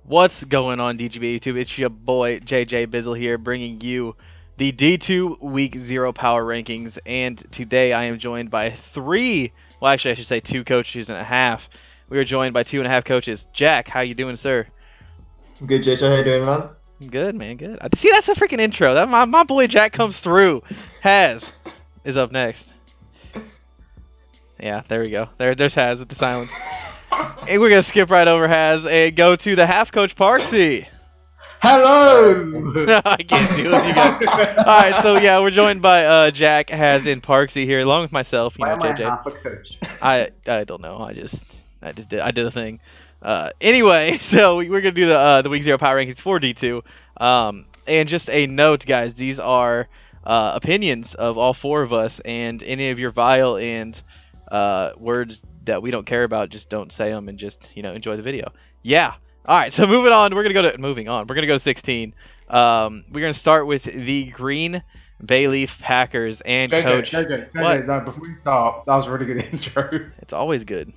What's going on, DGBA YouTube? It's your boy JJ Bizzle here, bringing you the D2 Week 0 Power Rankings. And today I am joined by I should say 2 coaches and a half. We are joined by 2.5 coaches. Jack, how you doing, sir? Good, JJ. How you doing, man? Good, man. Good. See, that's a freaking intro. That my boy Jack comes through. Haz is up next. Yeah, there we go. There's Haz at the silence. And we're gonna skip right over Haz and go to the half coach Parksy. Hello. I can't do it, you guys. All right, so yeah, we're joined by Jack, Haz, and Parksy here, along with myself. Why am JJ. I half a coach? I don't know. I did a thing. Anyway, so we're gonna do the week 0 power rankings for D2. And just a note, guys, these are opinions of all 4 of us, and any of your vile and words that we don't care about, just don't say them and just enjoy the video. Yeah. All right. So moving on, we're gonna go to 16. We're gonna start with the Green Bayleef Packers and coach. JJ, no, before you start, that was a really good intro. It's always good.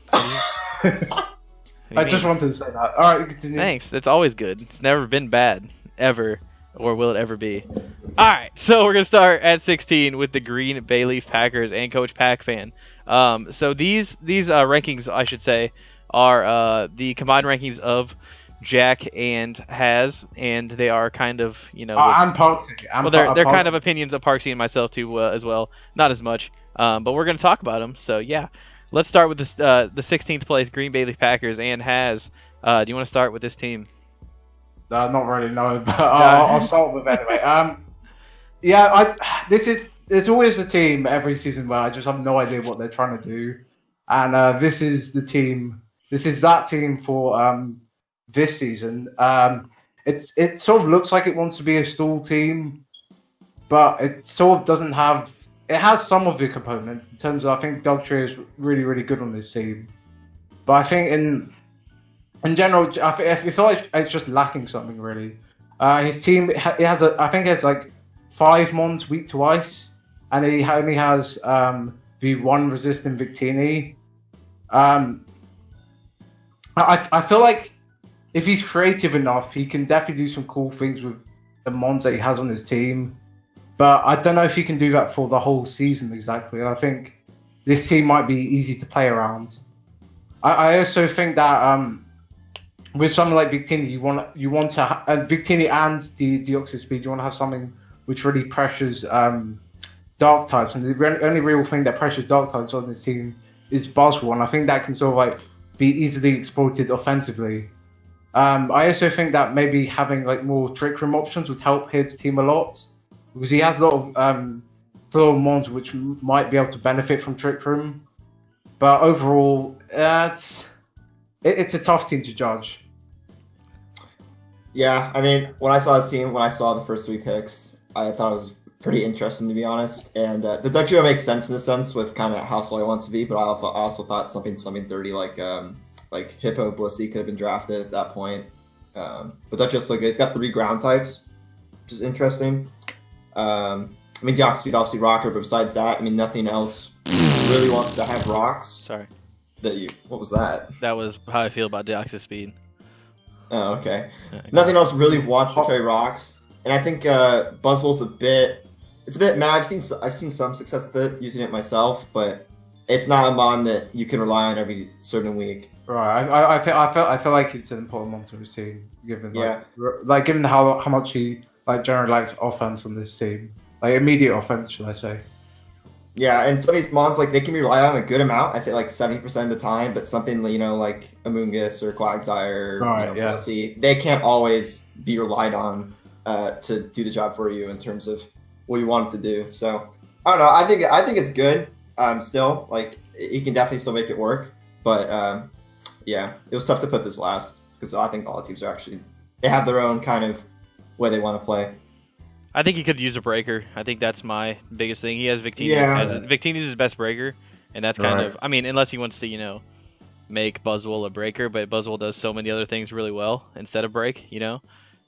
I just wanted to say that. All right, continue. Thanks. That's always good. It's never been bad, ever, or will it ever be? All right, so we're gonna start at 16 with the Green Bayleef Packers and Coach Pac-Fan. So these rankings, I should say, are the combined rankings of Jack and Haz, and they are kind of and Parksy. Well, they're kind of opinions of Parksy and myself too, as well. Not as much, but we're gonna talk about them. So yeah. Let's start with the 16th place Green Bayleef Packers and Haz. Do you want to start with this team? Not really, no, but I'll start with it anyway. There's always a team every season where I just have no idea what they're trying to do, and this is the team. This is that team for this season. It sort of looks like it wants to be a stall team, but it sort of doesn't have. It has some of the components in terms of, I think Dogtree is really, really good on this team. But I think in general, I feel like it's just lacking something, really. His team, it has like 5 Mons weak to ice, and he only has the 1 resistant Victini. I feel like if he's creative enough, he can definitely do some cool things with the Mons that he has on his team. But I don't know if he can do that for the whole season exactly. I think this team might be easy to play around. I also think that with something like Victini, you want to Victini and the Deoxys Speed, you want to have something which really pressures dark types. And the only real thing that pressures dark types on this team is Buzzwole, and I think that can sort of like be easily exploited offensively. I also think that maybe having like more Trick Room options would help his team a lot. Because he has a lot of floor mons which might be able to benefit from Trick Room. But overall, it's a tough team to judge. Yeah, I mean, when I saw this team, when I saw the first 3 picks, I thought it was pretty interesting, to be honest. And the Duck Duo makes sense in a sense with kind of how slow he wants to be, but I also thought something dirty like Hippo Blissey could have been drafted at that point. But Duck Duo's still good. He's got 3 ground types, which is interesting. I mean, Deoxys Speed obviously rocker, but besides that, I mean, nothing else really wants to have rocks. Sorry. What was that? That was how I feel about Deoxys Speed. Oh, okay. Nothing else really wants to carry rocks, and I think Buzzwole's a bit mad. I've seen some success with it, using it myself, but it's not a mon that you can rely on every certain week. Right. I feel like it's an important mon to his team, given given how much he generally likes offense on this team, like immediate offense, should I say? Yeah, and some of these mons they can be relied on a good amount. I'd say like 70% of the time, but something like Amoonguss or Quagsire, Blissey, they can't always be relied on to do the job for you in terms of what you want it to do. So I don't know. I think it's good. Still, he can definitely still make it work, but yeah, it was tough to put this last because I think all the teams they have their own kind of way they want to play. I think he could use a breaker. I think that's my biggest thing. He has Victini. Yeah. Victini's his best breaker, and that's kind of. I mean, unless he wants to, make Buzzwole a breaker, but Buzzwole does so many other things really well instead of break,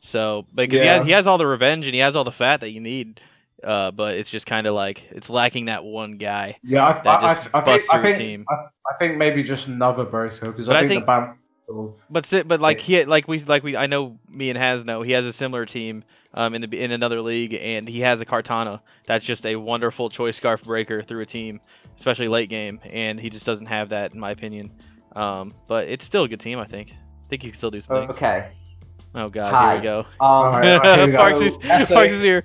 So, because he has all the revenge and he has all the fat that you need, but it's just kind of it's lacking that one guy. Yeah, I think maybe just another breaker because I think But like I know me and Haz know he has a similar team in another league, and he has a Kartana that's just a wonderful choice scarf breaker through a team, especially late game, and he just doesn't have that in my opinion. But it's still a good team, I think. I think he can still do some things. Okay. Oh god, Hi. here we go. Parks Parks is here.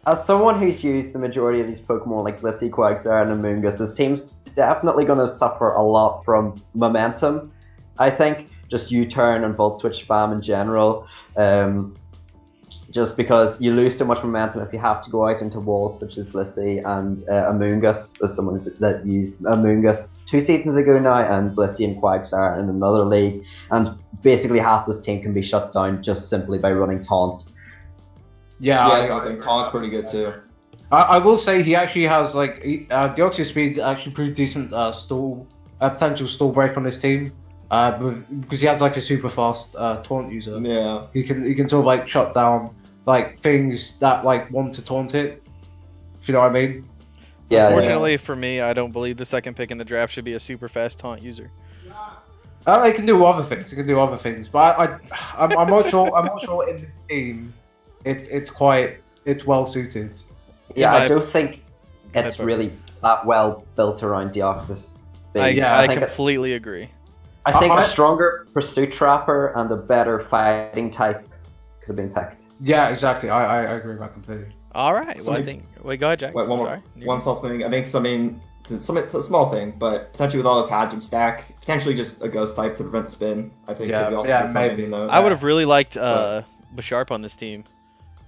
As someone who's used the majority of these Pokemon like Blissey, Quagsire, and Amoonguss, this team's definitely going to suffer a lot from momentum. I think just U-turn and Volt Switch spam in general, just because you lose so much momentum if you have to go out into walls such as Blissey and Amoonguss, as someone that used Amoonguss 2 seasons ago now, and Blissey and Quagsire in another league, and basically half this team can be shut down just simply by running Taunt. Yeah, I think Taunt's pretty good too. I will say he actually has Deoxys Speed's actually pretty decent potential stall break on his team. Because he has like a super fast taunt user. Yeah. He can sort of like shut down like things that like want to taunt it. If you know what I mean. Yeah. Unfortunately for me, I don't believe the second pick in the draft should be a super fast taunt user. He can do other things. But I'm not sure. I'm not sure in the team, it's well suited. Yeah, I don't think it's really that well built around Deoxys. I completely agree. I think a stronger Pursuit Trapper and a better fighting type could have been picked. Yeah, exactly. I agree with that completely. All right. Well, I think. Wait, go ahead, Jack. Wait, one small thing. I think it's a small thing, but potentially with all this hazard stack, potentially just a ghost type to prevent spin. I think. Maybe. I would have really liked Bisharp on this team,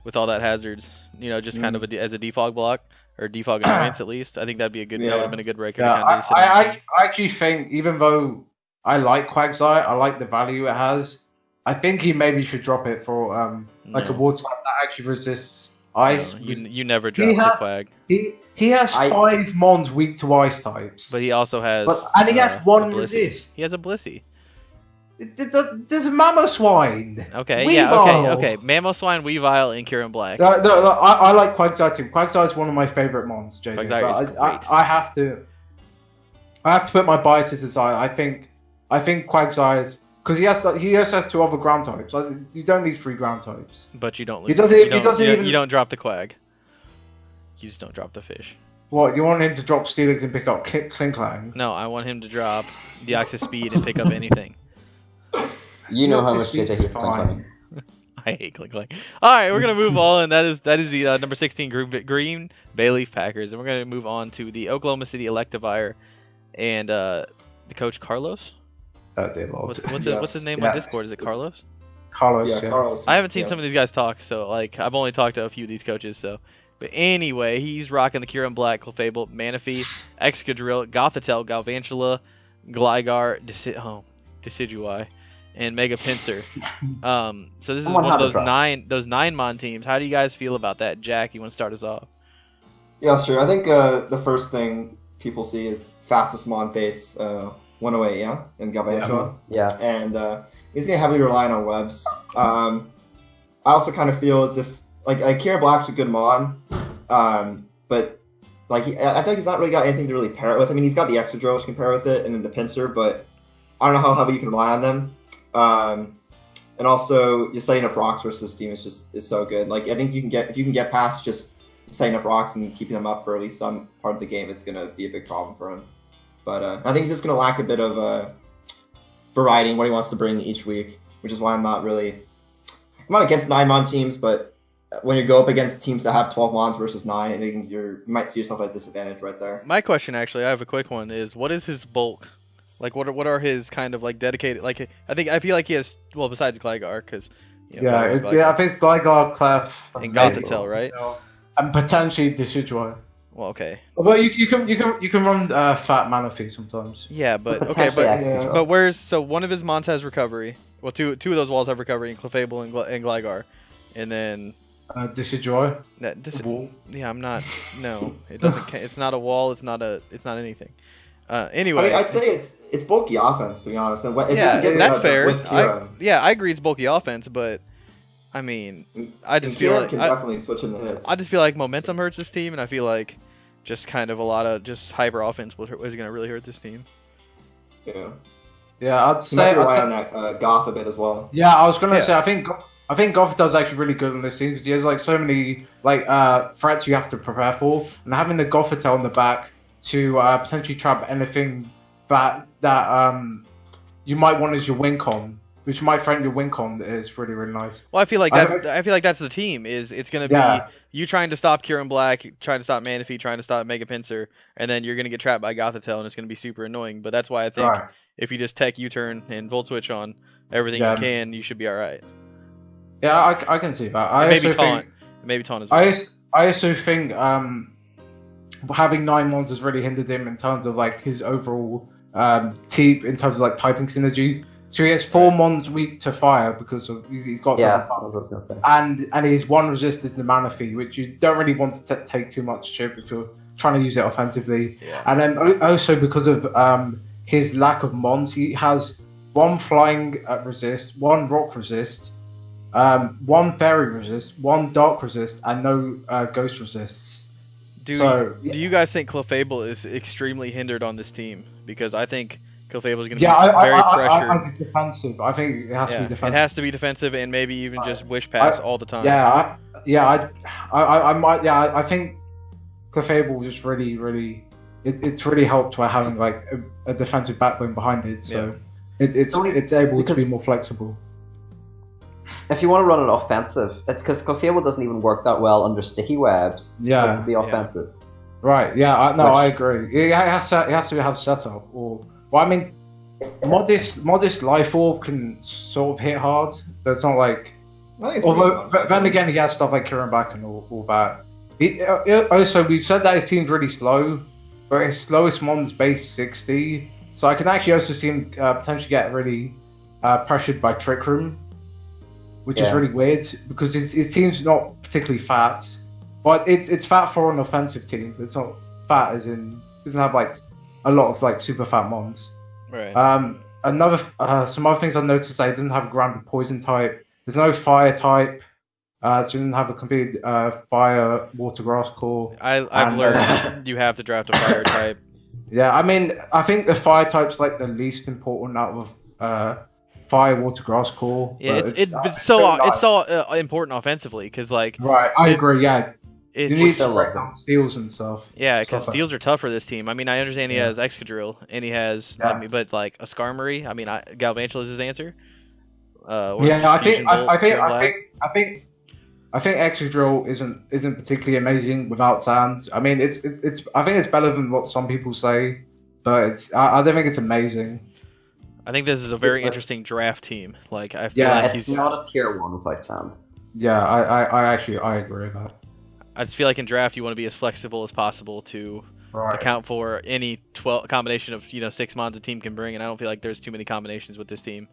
with all that hazards. You know, just kind of as a defog block or defog annoyance at least. I think that'd be a good. That would have been a good breaker. Yeah, I actually think even though I like Quagsire, I like the value it has. I think he maybe should drop it for a water type that actually resists ice. No, you never drop the Quag. He has 5 Mons weak to ice types. But he also has. And he has 1 resist. He has a Blissey. There's a Mamoswine. Okay, Weavile. okay. Mamoswine, Weavile, and Kieran Black. No, I like Quagsire too. Quagsire is one of my favorite Mons, JJ. Quagsire is great. I have to put my biases aside. I think Quagsire's because he also has 2 other ground types. Like, you don't need 3 ground types. But you don't. You don't drop the Quag. You just don't drop the fish. What, you want him to drop Steelix and pick up Klinklang? No, I want him to drop Deoxys Speed and pick up anything. You know how much JJ hates Klinklang. I hate Klinklang. All right, we're gonna move on. That is the number 16 Green Bayleef Packers, and we're gonna move on to the Oklahoma City Electivire and the coach Carlos. What's his name on Discord? Is it Carlos? Carlos. Yeah, Carlos. I haven't seen some of these guys talk, so like I've only talked to a few of these coaches. So, but anyway, he's rocking the Kieran Black, Clefable, Manaphy, Excadrill, Gothitelle, Galvantula, Gligar, Decidueye, and Mega Pinsir. So this is one of those nine Mon teams. How do you guys feel about that? Jack, you want to start us off? Yeah, sure. I think the first thing people see is fastest Mon face 108, yeah, in Galvantula. Yeah. And he's gonna heavily rely on webs. I also kind of feel as if like Kieran Black's a good Mon, but like I think he's not really got anything to really pair it with. I mean, he's got the Excadrill which can pair with it, and then the Pinsir, but I don't know how heavy you can rely on them. And also, just setting up rocks versus this team is so good. Like I think if you can get past just setting up rocks and keeping them up for at least some part of the game, it's gonna be a big problem for him. But I think he's just gonna lack a bit of variety in what he wants to bring each week, which is why I'm not against 9-Mon teams, but when you go up against teams that have 12 Mons versus 9, I think you might see yourself at a disadvantage right there. My question, actually, I have a quick one, is what is his bulk? Like, what are his kind of like dedicated? Like, I feel like he has besides Gligar, because I think it's Gligar, Clef, and Gothitelle, right? And potentially Decidueye. Well, okay. Well, you can run Fat Manaphy sometimes. Yeah, but okay, but one of his Mons has recovery. Well, two of those walls have recovery in Clefable and Gligar, and then Decidueye. Yeah, I'm not. No, it doesn't. It's not a wall. It's not anything. Anyway, I mean, I'd say it's bulky offense, to be honest. And that's fair. I agree it's bulky offense, but I mean, I just feel like definitely switch in the hits. I just feel like momentum hurts this team, and I feel like just kind of a lot of just hyper offense is going to really hurt this team. Yeah. Yeah, I'd You say might rely on that Goth a bit as well. Yeah, I was gonna say I think Gothita's actually really good on this team because he has like so many like threats you have to prepare for, and having the Gothita on the back to potentially trap anything that you might want as your win con, which might threaten your win con, is really really nice. Well, I feel like that's the team. It's gonna be you trying to stop Kieran Black, trying to stop Manaphy, trying to stop Mega Pinsir, and then you're gonna get trapped by Gothitelle, and it's gonna be super annoying. But that's why I think if you just tech U-turn and Volt Switch on everything you can, you should be all right. Yeah, I can see that. Maybe taunt as well. I also think having 9 mons has really hindered him in terms of like his overall team in terms of like typing synergies. So he has 4 mons weak to fire because of he's got that's what I was gonna say. And his 1 resist is the Manaphy, which you don't really want to take too much chip if you're trying to use it offensively. Yeah. And then also because of his lack of mons, he has 1 flying resist, 1 rock resist, 1 fairy resist, 1 dark resist, and no ghost resists. Do you guys think Clefable is extremely hindered on this team? Because I think Clefable is going to be very pressured. I think defensive. I think it has to be defensive. It has to be defensive, and maybe even just wish pass all the time. I think Clefable just really it's really helped by having like a defensive backbone behind it. So it's able to be more flexible. If you want to run it offensive, it's because Clefable doesn't even work that well under sticky webs. To be offensive. Right. Yeah. I agree. It has to have setup. Or well, I mean, modest life orb can sort of hit hard, but it's not like. Although, then again, he has stuff like Kieran Back and all that. Also, we said that his team's really slow, but his slowest mon's base 60. So I can actually also see him potentially get really pressured by Trick Room, which is really weird because his team's not particularly fat, but it's fat for an offensive team. But it's not fat as in doesn't have like a lot of like super fat mons. Right. Some other things I noticed, that he doesn't have a grounded poison type. There's no fire type. So he didn't have a complete fire water grass core. I've learned you have to draft a fire type. Yeah, I mean, I think the fire type's like the least important out of fire water grass core. Yeah, it's so important offensively because like. Right, I agree. Yeah, you need to break down steals and stuff. Yeah, because steals are tough for this team. I mean, I understand he has Excadrill and he has, but like a Skarmory. I mean, Galvantula is his answer. I think Excadrill isn't particularly amazing without sand. I mean, it's I think it's better than what some people say, but I don't think it's amazing. I think this is a very interesting draft team. Like I feel like it's not a tier 1 without sand. Yeah, I agree with that. I just feel like in draft you want to be as flexible as possible to account for any 12 combination of 6 mons a team can bring, and I don't feel like there's too many combinations with this team.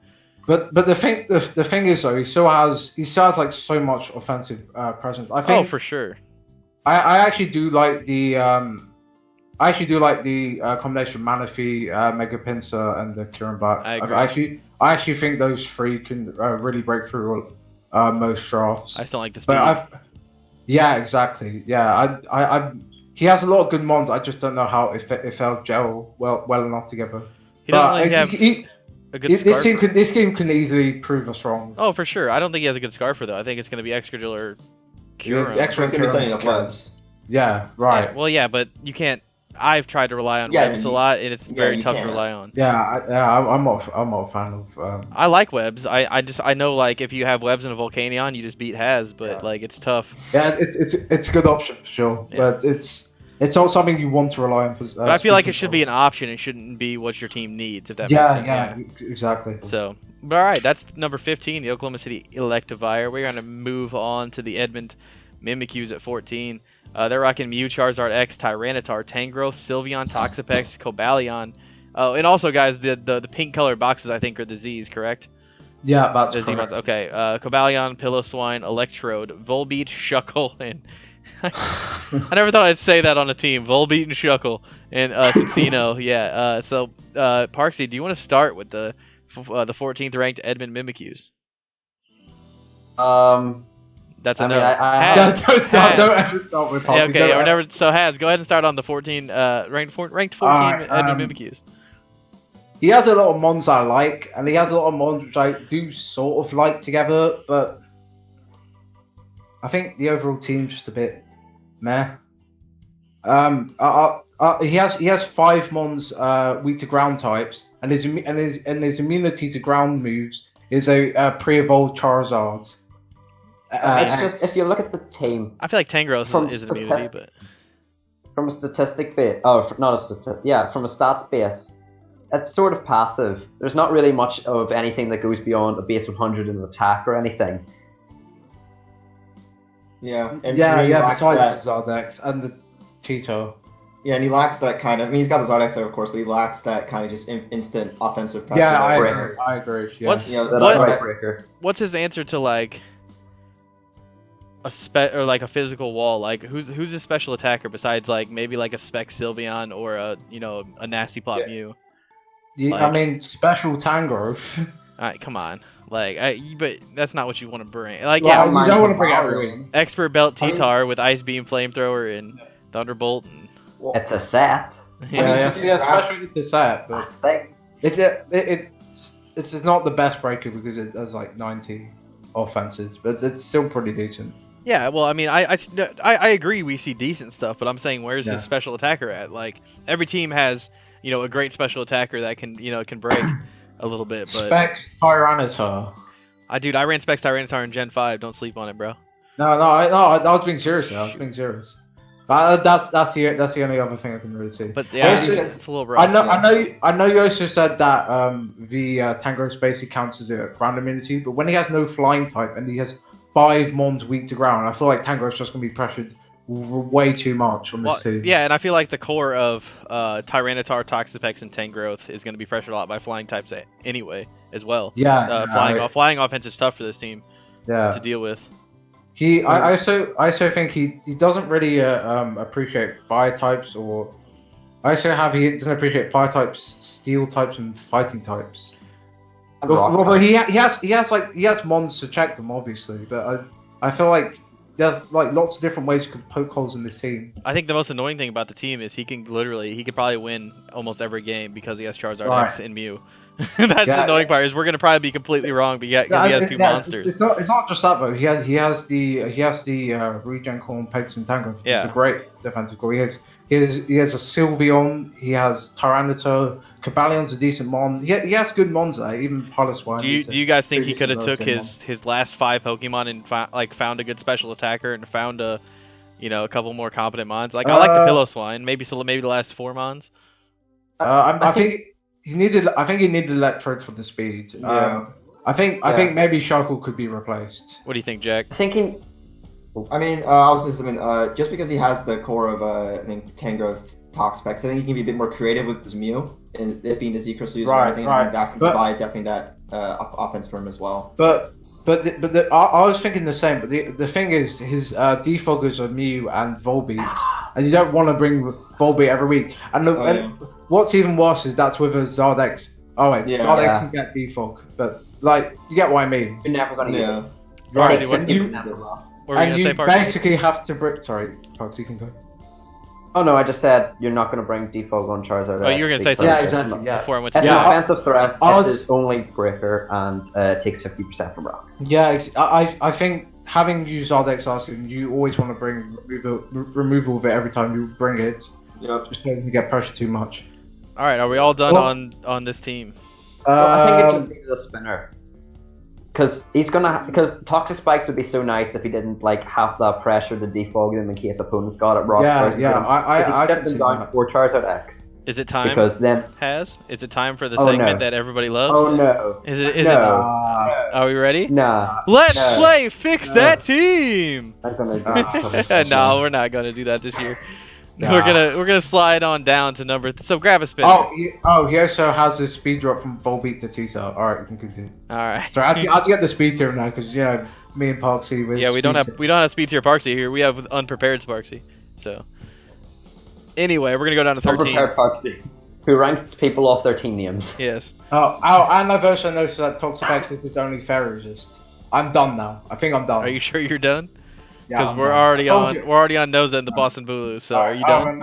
But the thing is though, he still has like so much offensive presence. I think. Oh, for sure. I actually do like the combination of Manaphy, Mega Pinsir, and the Kieran Back. I actually think those 3 can really break through most drafts. I still like the speed. But yeah, exactly. Yeah, he has a lot of good mons. I just don't know how if they'll gel well enough together. He doesn't have a good this team can easily prove us wrong. Oh, for sure. I don't think he has a good Scarfer though. I think it's going to be Excadrill or Kieran. It's going to be setting up webs. Yeah, right. Yeah, well, yeah, but you can't. I've tried to rely on webs a lot, and it's very tough to rely on. I'm not a fan of. I like webs. I know like if you have webs in a Volcanion, you just beat Has, but like it's tough. Yeah, it's a good option for sure, but it's not something you want to rely on. But I feel like it should be an option. It shouldn't be what your team needs. If that makes sense. Yeah, exactly. So, all right, that's number 15, the Oklahoma City Electivire. We're gonna move on to the Edmond Mimkyus at 14. They're rocking Mew, Charizard X, Tyranitar, Tangrowth, Sylveon, Toxapex, Cobalion. Oh, and also, guys, the pink colored boxes I think are the Z's, correct? Yeah, that's the correct. Z ones. Okay, Cobalion, Piloswine, Electrode, Volbeat, Shuckle, and I never thought I'd say that on a team. Volbeat and Shuckle and Cincino. Yeah. So Parksy, do you want to start with the 14th ranked Edmond Mimkyus? That's a no. Don't ever start with Parksy. Yeah, okay, we're never. So Has, go ahead and start on the 14 ranked 14 Edmond Mimkyus. he has a lot of mons I like, and he has a lot of mons which I do sort of like together, but I think the overall team's just a bit meh. He has 5 mons weak to ground types, and his immunity to ground moves is a pre-evolved Charizard. It's just, if you look at the team, I feel like Tangrowth is an immunity, but from a statistic base, from a stats base, it's sort of passive. There's not really much of anything that goes beyond a base 100 in attack or anything. Yeah, and besides the Zardex and the Tito. Yeah, and he lacks that kind of. I mean, he's got the Zardex, of course, but he lacks that kind of just instant offensive pressure. Yeah, I agree. Yeah. What's his answer to like a physical wall? Like who's his special attacker besides like maybe like a Spec Sylveon or a nasty plot Mew? Yeah, like, I mean special Tangrowth. Alright, come on. Like, but that's not what you want to bring. Like, you don't want to bring everyone. Expert Belt T-Tar with Ice Beam, Flamethrower, and Thunderbolt. And... It's a set. Especially it's a set, but it's not the best breaker because it does like 90 offenses, but it's still pretty decent. Yeah, well, I mean, I agree we see decent stuff, but I'm saying where's his special attacker at? Like, every team has, a great special attacker that can break a little bit, but... Specs Tyranitar. I ran Specs Tyranitar in Gen 5, don't sleep on it, bro. No, I was being serious, That's the only other thing I can really see. But yeah, it's a little rough. I know you also said that the Tangrowth basically counts as a ground immunity, but when he has no flying type and he has 5 mons weak to ground, I feel like Tangrowth's just going to be pressured way too much on this team. Yeah, and I feel like the core of Tyranitar, Toxapex, and Tangrowth is going to be pressured a lot by flying types anyway, as well. Yeah. Flying offense is tough for this team to deal with. I also think he doesn't really appreciate fire types, or he doesn't appreciate fire types, steel types, and fighting types. Well, he has mons to check them, obviously, but I feel like there's like lots of different ways you can poke holes in this team. I think the most annoying thing about the team is he could probably win almost every game because he has Charizard X and Mew. That's the annoying part. Is we're gonna probably be completely wrong, because he has 2 monsters. It's not just that though. He has the regen core and Pegs and Tangrowth. Yeah. It's a great defensive core. He has a Sylveon. He has Tyranitar. Cabalion's a decent mon. He has good mons there. Even Piloswine. Do you guys think he could have took his last 5 Pokemon and found a good special attacker and found a couple more competent mons? Like I like the Piloswine. Maybe the last 4 mons. I think he needed Electrodes for the speed. Yeah. I think maybe Sharkle could be replaced. What do you think, Jack? Thinking. I mean, just because he has the core of I think Tangrowth, Toxapex, I think he can be a bit more creative with his Mew, and it being the Z-Cross user and everything, and that can provide definitely that offense for him as well. But I was thinking the same. But the thing is, his defoggers are Mew and Volbeat, and you don't want to bring Volbeat every week. And what's even worse is that's with a Zardex. Oh wait, Zardex can get defog, but like you get what I mean. You're never gonna use it. Right. You basically have to bring. Sorry, Fox, you can go. Oh no, I just said you're not going to bring defog on Charizard. Oh, you were going to say something. Yeah, exactly. Before I went to it's an offensive threat. It's his only breaker, and it takes 50% from rocks. Yeah, I think having used Zardex Arsenal, you always want to bring removal of it every time you bring it. Yep. Just so you get pressure too much. All right, are we all done on this team? I think it just needed a spinner. Because Toxic Spikes would be so nice if he didn't like have that pressure to defog them in case opponents got it rocks versus him. I kept them down for Charizard X. Is it time? Because then is it time for the segment that everybody loves? Oh no! Is it? Are we ready? Nah. Let's play Fix That Team. I'm gonna do No, we're not gonna do that this year. Nah. We're gonna slide on down to number. So grab a spin. He also has a speed drop from Volbeat to T-Cell. All right, you can continue. All right. So I have to get the speed tier now because me and Parksy. We don't have speed tier Parksy here. We have unprepared Sparksy. So anyway, we're gonna go down to 13. Unprepared Parksy, who ranks people off their team names. Yes. And I've also noticed that Toxapex is his only fair resist. I'm done now. I think I'm done. Are you sure you're done? Yeah, because we're already on Noza and the Boston Bulu. So are you done?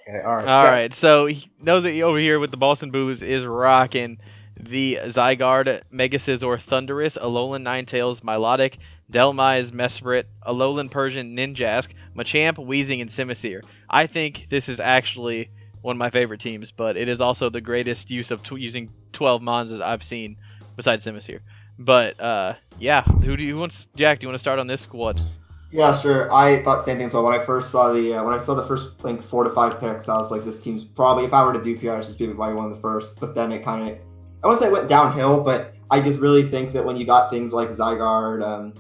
Okay, all right. All right, so he knows that over here with the Boston Blues is rocking the Zygarde, Mega Scizor, Thundurus, Alolan Ninetales, Milotic, Delmise, Mesprit, Alolan Persian, Ninjask, Machamp, Weezing, and Simisear. I think this is actually one of my favorite teams, but it is also the greatest use of using 12 Mons that I've seen besides Simisear. But yeah, who wants? Jack, do you want to start on this squad? Yeah, sure. I thought the same thing as well. When I first saw the first 4 to 5 picks, I was like, this team's probably, if I were to do PR, just be probably one of the first. But then it kind of, I wouldn't say it went downhill, but I just really think that when you got things like Zygarde,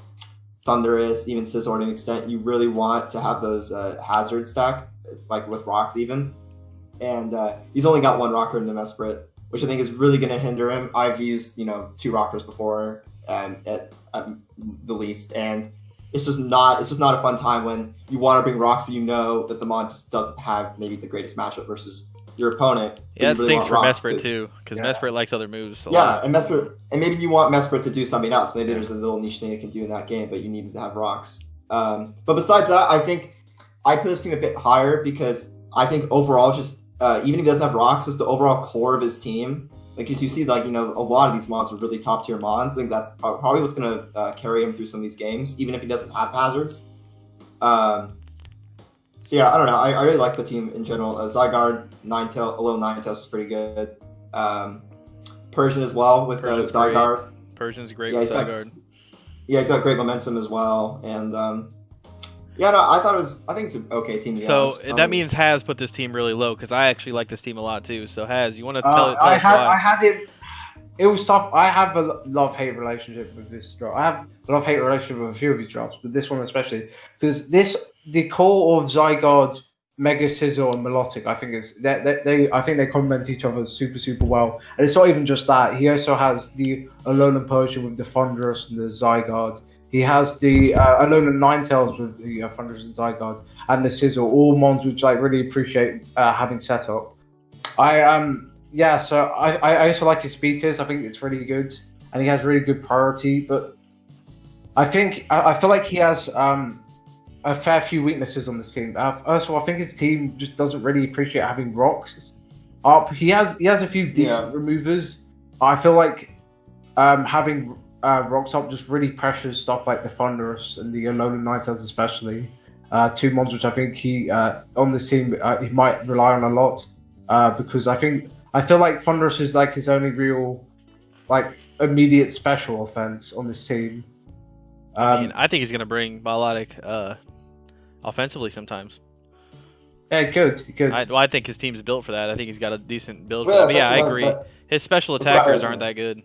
Thundurus, even Scizor to an extent, you really want to have those hazard stack, like with rocks even. And he's only got 1 rocker in the Mesprit, which I think is really going to hinder him. I've used 2 rockers before at the least, and it's just not a fun time when you want to bring rocks, but you know that the mod just doesn't have maybe the greatest matchup versus your opponent. Yeah, it stinks for Mesprit too, because Mesprit likes other moves. And maybe you want Mesprit to do something else. Maybe there's a little niche thing it can do in that game, but you need to have rocks. But besides that, I think I put this team a bit higher because I think overall, just even if he doesn't have rocks, just the overall core of his team. Like, as you see, like, a lot of these mons are really top tier mons. I think that's probably what's going to carry him through some of these games, even if he doesn't have hazards. So yeah, I don't know. I really like the team in general. Zygarde, Alolan Ninetales is pretty good. Persian as well with Zygarde. Persian's great with Zygarde. He's got great momentum as well. And I think it's an okay team. So that means Has put this team really low, because I actually like this team a lot too. So Has, you want to tell us why? I had it. It was tough. I have a love-hate relationship with this drop. I have a love-hate relationship with a few of these drops, but this one especially, because the core of Zygarde, Mega Scizor, and Milotic, I think they complement each other super, super well. And it's not even just that. He also has the Alolan Persian with the Thundurus and the Zygarde. He has the Alolan Ninetales with the Thundurus and Zygarde, and the Scizor, all mons which I really appreciate having set up. So I also like his speed tiers. I think it's really good, and he has really good priority. But I feel like he has a fair few weaknesses on this team. First of all, I think his team just doesn't really appreciate having rocks up. He has a few decent removers. I feel like having rocks up just really pressures stuff like the Thundurus and the Alolan Ninetales especially. 2 mons which I think he on this team he might rely on a lot because I feel like Thundurus is like his only real like immediate special offense on this team. I think he's gonna bring Milotic offensively sometimes. Yeah, good. I think his team's built for that. I think he's got a decent build. But yeah, I agree. His special attackers aren't that good.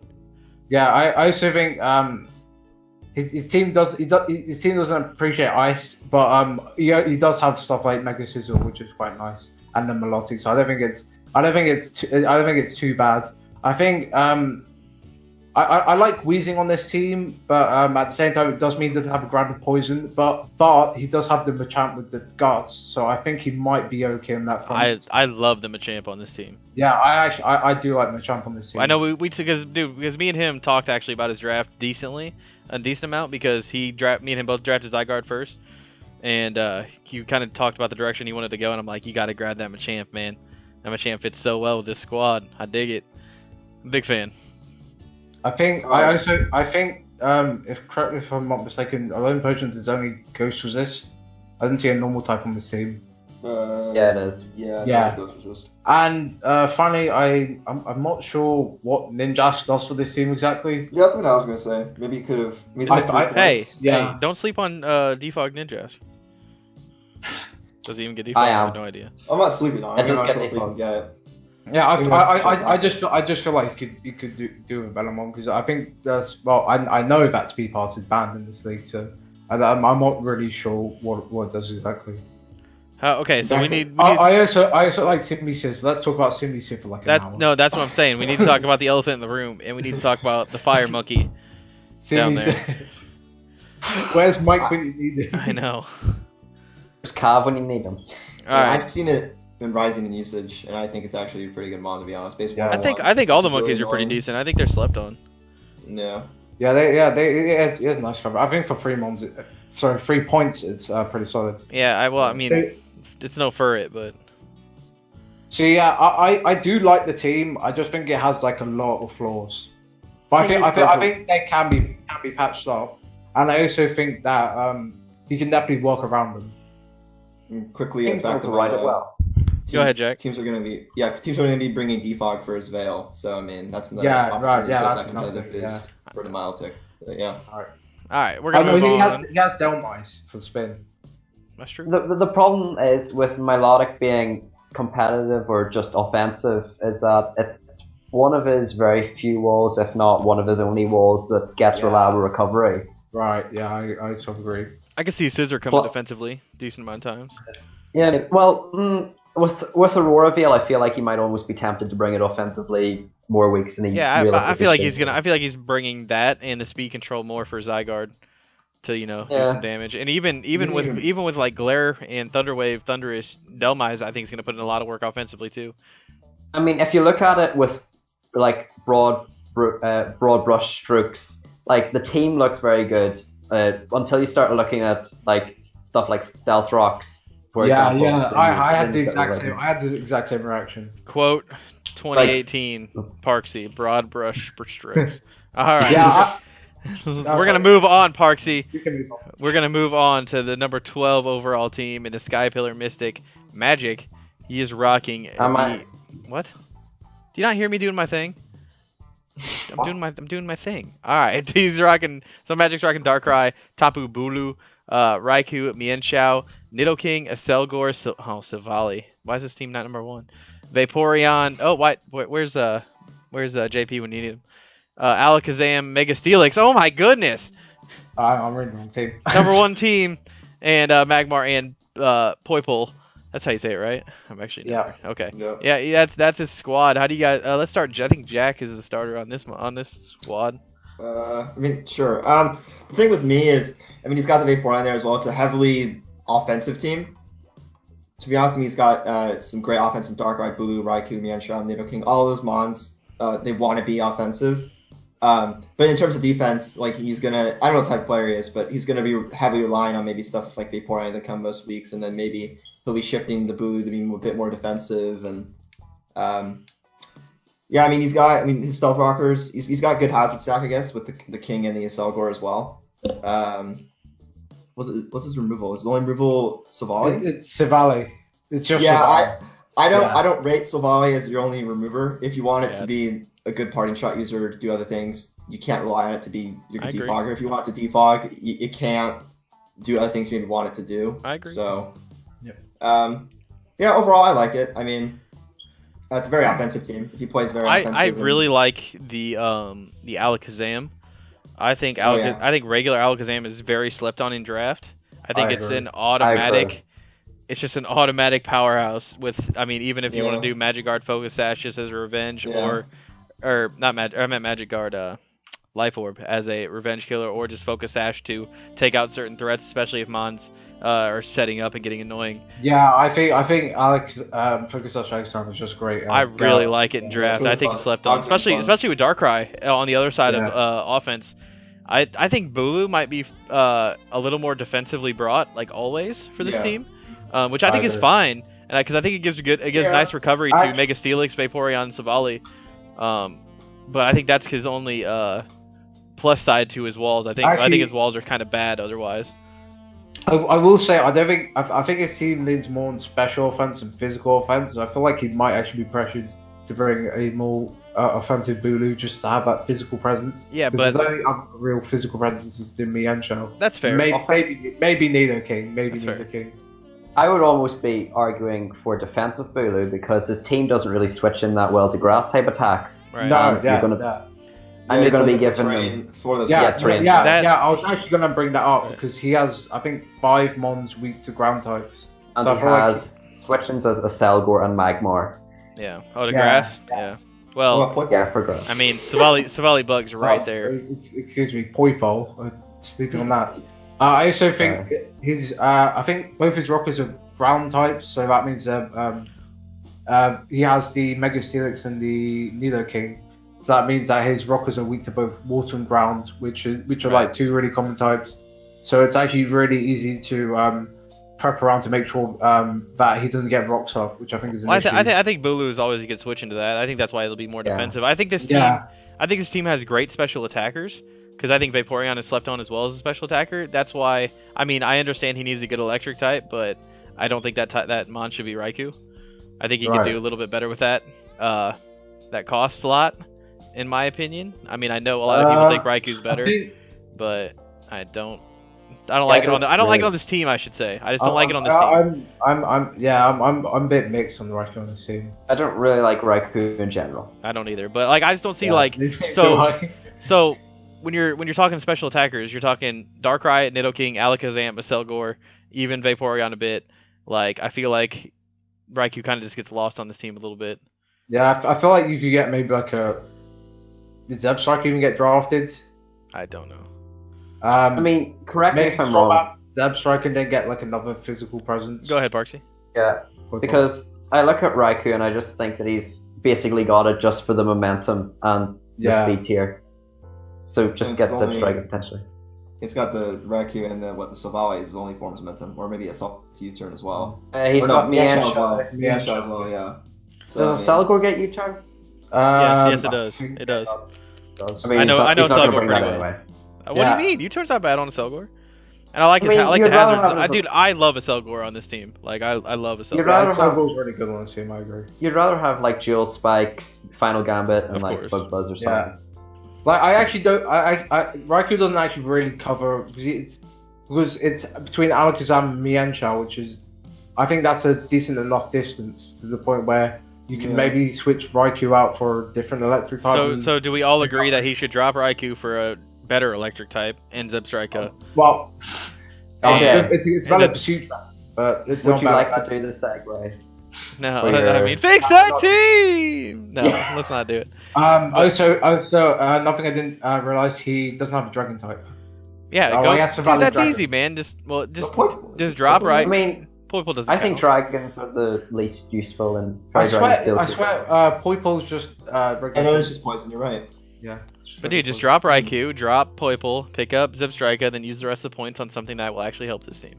Yeah, I also think his team doesn't appreciate ice, but he does have stuff like Mega Scizor, which is quite nice, and the Milotic. So I don't think it's too bad. I think I like Weezing on this team, but at the same time, it does mean he doesn't have a grounded poison. But he does have the Machamp with the guts, so I think he might be okay in that front. I love the Machamp on this team. Yeah, I do like Machamp on this team. I know because me and him talked actually about his draft a decent amount, because me and him both drafted Zygarde first, and he kind of talked about the direction he wanted to go, and I'm like, you got to grab that Machamp, man. That Machamp fits so well with this squad. I dig it. Big fan. I think correct me if I'm not mistaken, Alolan Persian is only Ghost Resist. I didn't see a normal type on this team. Yeah, it is. Yeah. Ghost Resist. And finally, I'm not sure what Ninjask does for this team exactly. Yeah, that's what I was gonna say. Maybe you could have. Hey, don't sleep on Defog Ninjask. Does he even get default? I have no idea. I'm not sleeping on it. I'm not sleeping yet. Yeah, I just feel like you could do a better one, because I think I know that speed pass is banned in this league, so I'm not really sure what it does exactly. Okay, so exactly. we need. I also like Simisear, so let's talk about Simisear for like an hour. No, that's what I'm saying. We need to talk about the elephant in the room, and we need to talk about the fire monkey down there. Where's Mike when you need him? I know. Where's Cav when you need him? Alright. I've seen it been rising in usage, and I think it's actually a pretty good mon, to be honest. I think all the monkeys are pretty decent. I think they're slept on. Yeah. It is a nice cover. I think for 3 points, it's pretty solid. Yeah, I mean, it's no for it, but So yeah, I do like the team. I just think it has like a lot of flaws. But I think they can be patched up, and I also think that he can definitely work around them. Quickly, Teams back want to ride it well. Go ahead, Jack. Teams are going to be bringing defog for his Veil. So I mean, that's another opportunity to set that's that competitive another, boost for the Milotic. But yeah. All right, we're gonna move on. He has Delmice for spin. That's true. The problem is with Milotic being competitive or just offensive is that it's one of his very few walls, if not one of his only walls, that gets reliable recovery. Right, yeah, I totally agree. I can see Scissor coming defensively decent amount of times. Yeah, well, with Aurora Veil, I feel like he might almost be tempted to bring it offensively more weeks than he I feel like he's bringing that and the speed control more for Zygarde to do some damage. And even with like Glare and Thunderwave, Thundurus, Delmize, I think is gonna put in a lot of work offensively too. I mean, if you look at it with like broad brush strokes, like the team looks very good until you start looking at like stuff like Stealth Rocks. For example, I had the exact same reaction. Quote 2018 Parksy, broad brush strokes. All right. Yeah. We're gonna move on, Parksy. We're gonna move on to the number 12 overall team in the Sky Pillar Mystic Magic. He is rocking. What? Do you not hear me doing my thing? I'm doing my thing. All right, he's rocking. So Magic's rocking Darkrai, Tapu Bulu, Raikou, Mienshao, Nidoking, Aselgor, Savali. Why is this team not number 1? Vaporeon. Oh, where's JP when you need him? Alakazam, Mega Steelix. Oh my goodness! I'm reading the wrong team. Number 1 team, and Magmar and Poipole. That's how you say it, right? I'm actually okay. Yeah, that's his squad. How do you guys? Let's start. I think Jack is the starter on this squad. I mean, sure. The thing with me is, I mean, he's got the Vaporeon there as well. It's a heavily offensive team. To be honest with me, he's got some great offense in Darkrai, Bulu, Raikou, Mienshao, Nidoking. All of those mons, they want to be offensive. But in terms of defense, like he's gonna, I don't know what type of player he is, but he's gonna be heavily relying on maybe stuff like Vaporeon that come most weeks, and then maybe he'll be shifting the Bulu to be a bit more defensive. And I mean, his Stealth Rockers, he's got good hazard stack, I guess, with the King and the Aselgor as well. What's his removal? Is the only removal Savali? It's Savali. It's just Savali. I don't rate Savali as your only remover. If you want it to be a good parting shot user to do other things, you can't rely on it to be your good defogger. If you want to defog, it can't do other things you want it to do. I agree. So, overall, I like it. I mean, it's a very offensive team. He plays very offensive. I really like the Alakazam. I think regular Alakazam is very slept on in draft. I think it's an automatic. It's just an automatic powerhouse. Even if you want to do Magic Guard Focus Sash just as a revenge, or not Magic. I meant Magic Guard Life Orb as a revenge killer, or just Focus Sash to take out certain threats, especially if mons are setting up and getting annoying. Yeah, I think Alex Focus Sash Alexander is just great. I really like it in draft. I think it's slept on, especially with Darkrai on the other side of offense. I think Bulu might be a little more defensively brought, like always, for this team, which I think is fine, and because I think it gives nice recovery to Mega Steelix, Vaporeon, and Savali. But I think that's his only plus side to his walls. I think his walls are kind of bad otherwise. I will say I think his team leans more on special offense and physical offense. I feel like he might actually be pressured to bring a more offensive Bulu just to have that physical presence. Yeah, but there's only other real physical presence in Mienshao. That's fair. Maybe Nidoking. Nidoking. I would almost be arguing for defensive Bulu because his team doesn't really switch in that well to grass type attacks. Right. You're going to be given them for those terrain. I was actually going to bring that up because he has, I think, 5 mons weak to ground types. And so he has switch-ins as Aselgor and Magmar. Yeah. Oh, the grass? Yeah. Well, for grass. I mean, Savali Bug's right there. Excuse me, Poipole. Sleeping on that. I also think I think both his rockers are ground types, so that means he has the Mega Steelix and the Nidoking. So that means that his rockers are weak to both water and ground, which are like 2 really common types. So it's actually really easy to prep around to make sure that he doesn't get rocks off, which I think is an issue. I think Bulu is always a good switch into that. I think that's why it'll be more defensive. I think this team has great special attackers because I think Vaporeon is slept on as well as a special attacker. That's why. I mean, I understand he needs a good electric type, but I don't think that Mon should be Raikou. I think he could do a little bit better with that. That costs a lot, in my opinion. I mean, I know a lot of people think Raikou's better, but I don't like it on. I don't like it on this team. I should say. I just don't like it on this team. I'm a bit mixed on the Raikou on this team. I don't really like Raikou in general. I don't either. But like, I just don't see so when you're talking special attackers, you're talking Darkrai, Nidoking, Alakazam, Baselgor, even Vaporeon a bit. Like, I feel like Raikou kind of just gets lost on this team a little bit. Yeah, I feel like you could get maybe like a. Did Zebstrika even get drafted? I don't know. I mean, correct me if I'm wrong. Zebstrika and then get like another physical presence. Go ahead, Parksy. Yeah, because I look at Raikou and I just think that he's basically got it just for the momentum and the speed tier. So just get Zebstrika potentially. It's got the Raikou and the Silvally is the only forms of momentum, or maybe a Salt U-turn as well. He's got Mienshao as well. Mienshao as well, yeah. So, does a Selgor get U-turn? Yes, it does. It does. I mean, I know Selgor pretty well. Anyway. What do you mean? U-turn's not bad on a Selgor. And I like the hazards. Dude, I love a Selgor on this team. Like, I love a Selgor. Selgor's really good on this team, I agree. You'd rather have like Dual Spikes, Final Gambit, and like Bug Buzz or something. Yeah. Like, I actually don't. Raikou doesn't actually really cover because it's between Alakazam and Mienshao, which is, I think that's a decent enough distance to the point where you can maybe switch Raikou out for a different electric type. So do we all agree that he should drop Raikou for a better electric type and Zebstrika? Well, it's about a pursuit trap, but it's would you like to do the segue? No, I mean, fix that team! No, let's not do it. Also, nothing I didn't realize, he doesn't have a dragon type. Yeah, dude, that's easy, man. Just drop right. I mean, Poipole doesn't. I think dragons are the least useful in. I swear, Poipole's just. And then it's just poison. You're right. Yeah. But dude, just drop Raikou, drop Poipole, pick up Zebstrika, then use the rest of the points on something that will actually help this team.